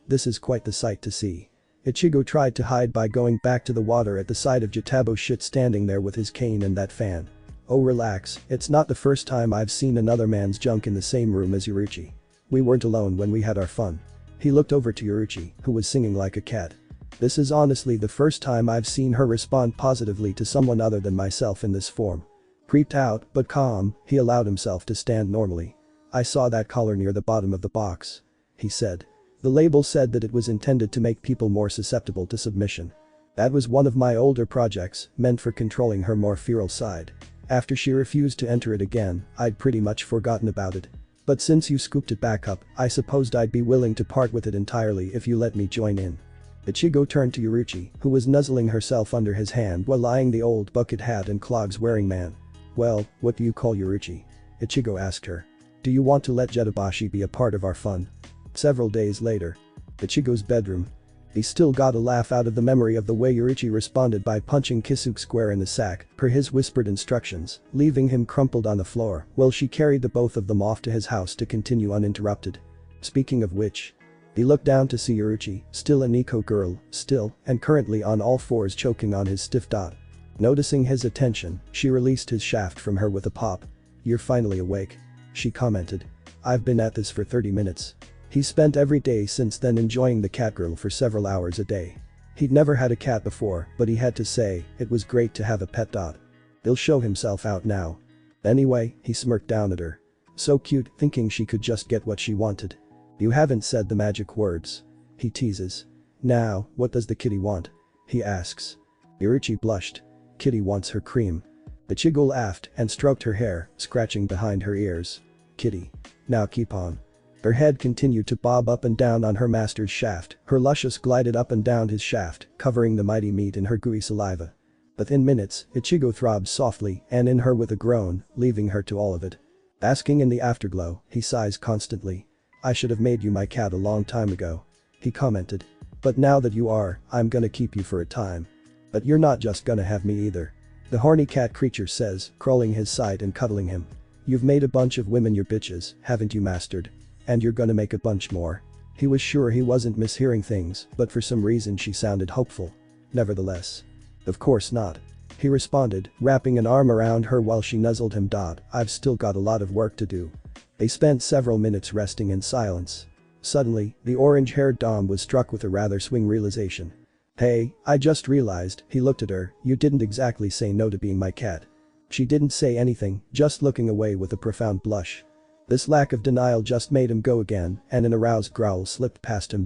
This is quite the sight to see. Ichigo tried to hide by going back to the water at the sight of Jitabo shit standing there with his cane and that fan. Oh, relax, it's not the first time I've seen another man's junk in the same room as Yoruichi. We weren't alone when we had our fun. He looked over to Yoruichi, who was singing like a cat. This is honestly the first time I've seen her respond positively to someone other than myself in this form. Creeped out, but calm, he allowed himself to stand normally. I saw that collar near the bottom of the box. He said. The label said that it was intended to make people more susceptible to submission. That was one of my older projects, meant for controlling her more feral side. After she refused to enter it again, I'd pretty much forgotten about it. But since you scooped it back up, I supposed I'd be willing to part with it entirely if you let me join in. Ichigo turned to Yoruichi, who was nuzzling herself under his hand while eyeing the old bucket hat and clogs wearing man. Well, what do you call Yoruichi? Ichigo asked her. Do you want to let Jetabashi be a part of our fun? Several days later. Ichigo's bedroom. He still got a laugh out of the memory of the way Yoruichi responded by punching Kisuke square in the sack, per his whispered instructions, leaving him crumpled on the floor, while she carried the both of them off to his house to continue uninterrupted. Speaking of which. He looked down to see Yoruichi, still a Nico girl, still, and currently on all fours choking on his stiff dot. Noticing his attention, she released his shaft from her with a pop. You're finally awake. She commented. I've been at this for 30 minutes. He spent every day since then enjoying the catgirl for several hours a day. He'd never had a cat before, but he had to say, it was great to have a pet dot. He'll show himself out now. Anyway, he smirked down at her. So cute, thinking she could just get what she wanted. You haven't said the magic words. He teases. Now, what does the kitty want? He asks. Yoruichi blushed. Kitty wants her cream. Ichigo laughed and stroked her hair, scratching behind her ears. Kitty. Now keep on. Her head continued to bob up and down on her master's shaft, her luscious glided up and down his shaft, covering the mighty meat in her gooey saliva. Within minutes, Ichigo throbbed softly and in her with a groan, leaving her to all of it. Basking in the afterglow, he sighs constantly. I should have made you my cat a long time ago. He commented. But now that you are, I'm gonna keep you for a time. But you're not just gonna have me either. The horny cat creature says, crawling his side and cuddling him. You've made a bunch of women your bitches, haven't you mastered? And you're gonna make a bunch more. He was sure he wasn't mishearing things, but for some reason she sounded hopeful. Nevertheless. Of course not. He responded, wrapping an arm around her while she nuzzled him. I've still got a lot of work to do. They spent several minutes resting in silence. Suddenly, the orange-haired Dom was struck with a rather swing realization. Hey, I just realized, he looked at her, you didn't exactly say no to being my cat. She didn't say anything, just looking away with a profound blush. This lack of denial just made him go again, and an aroused growl slipped past him.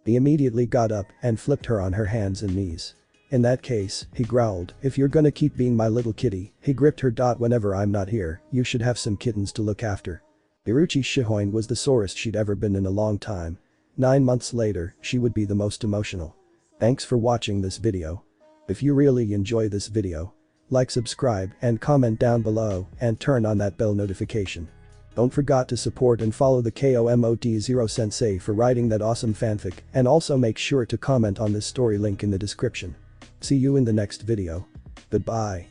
He immediately got up and flipped her on her hands and knees. In that case, he growled, if you're gonna keep being my little kitty, he gripped her. Whenever I'm not here, you should have some kittens to look after. Yoruichi's shihoin was the sorest she'd ever been in a long time. 9 months later, she would be the most emotional. Thanks for watching this video. If you really enjoy this video, like, subscribe, and comment down below, and turn on that bell notification. Don't forget to support and follow the KOMOD0 Sensei for writing that awesome fanfic, and also make sure to comment on this story link in the description. See you in the next video. Goodbye.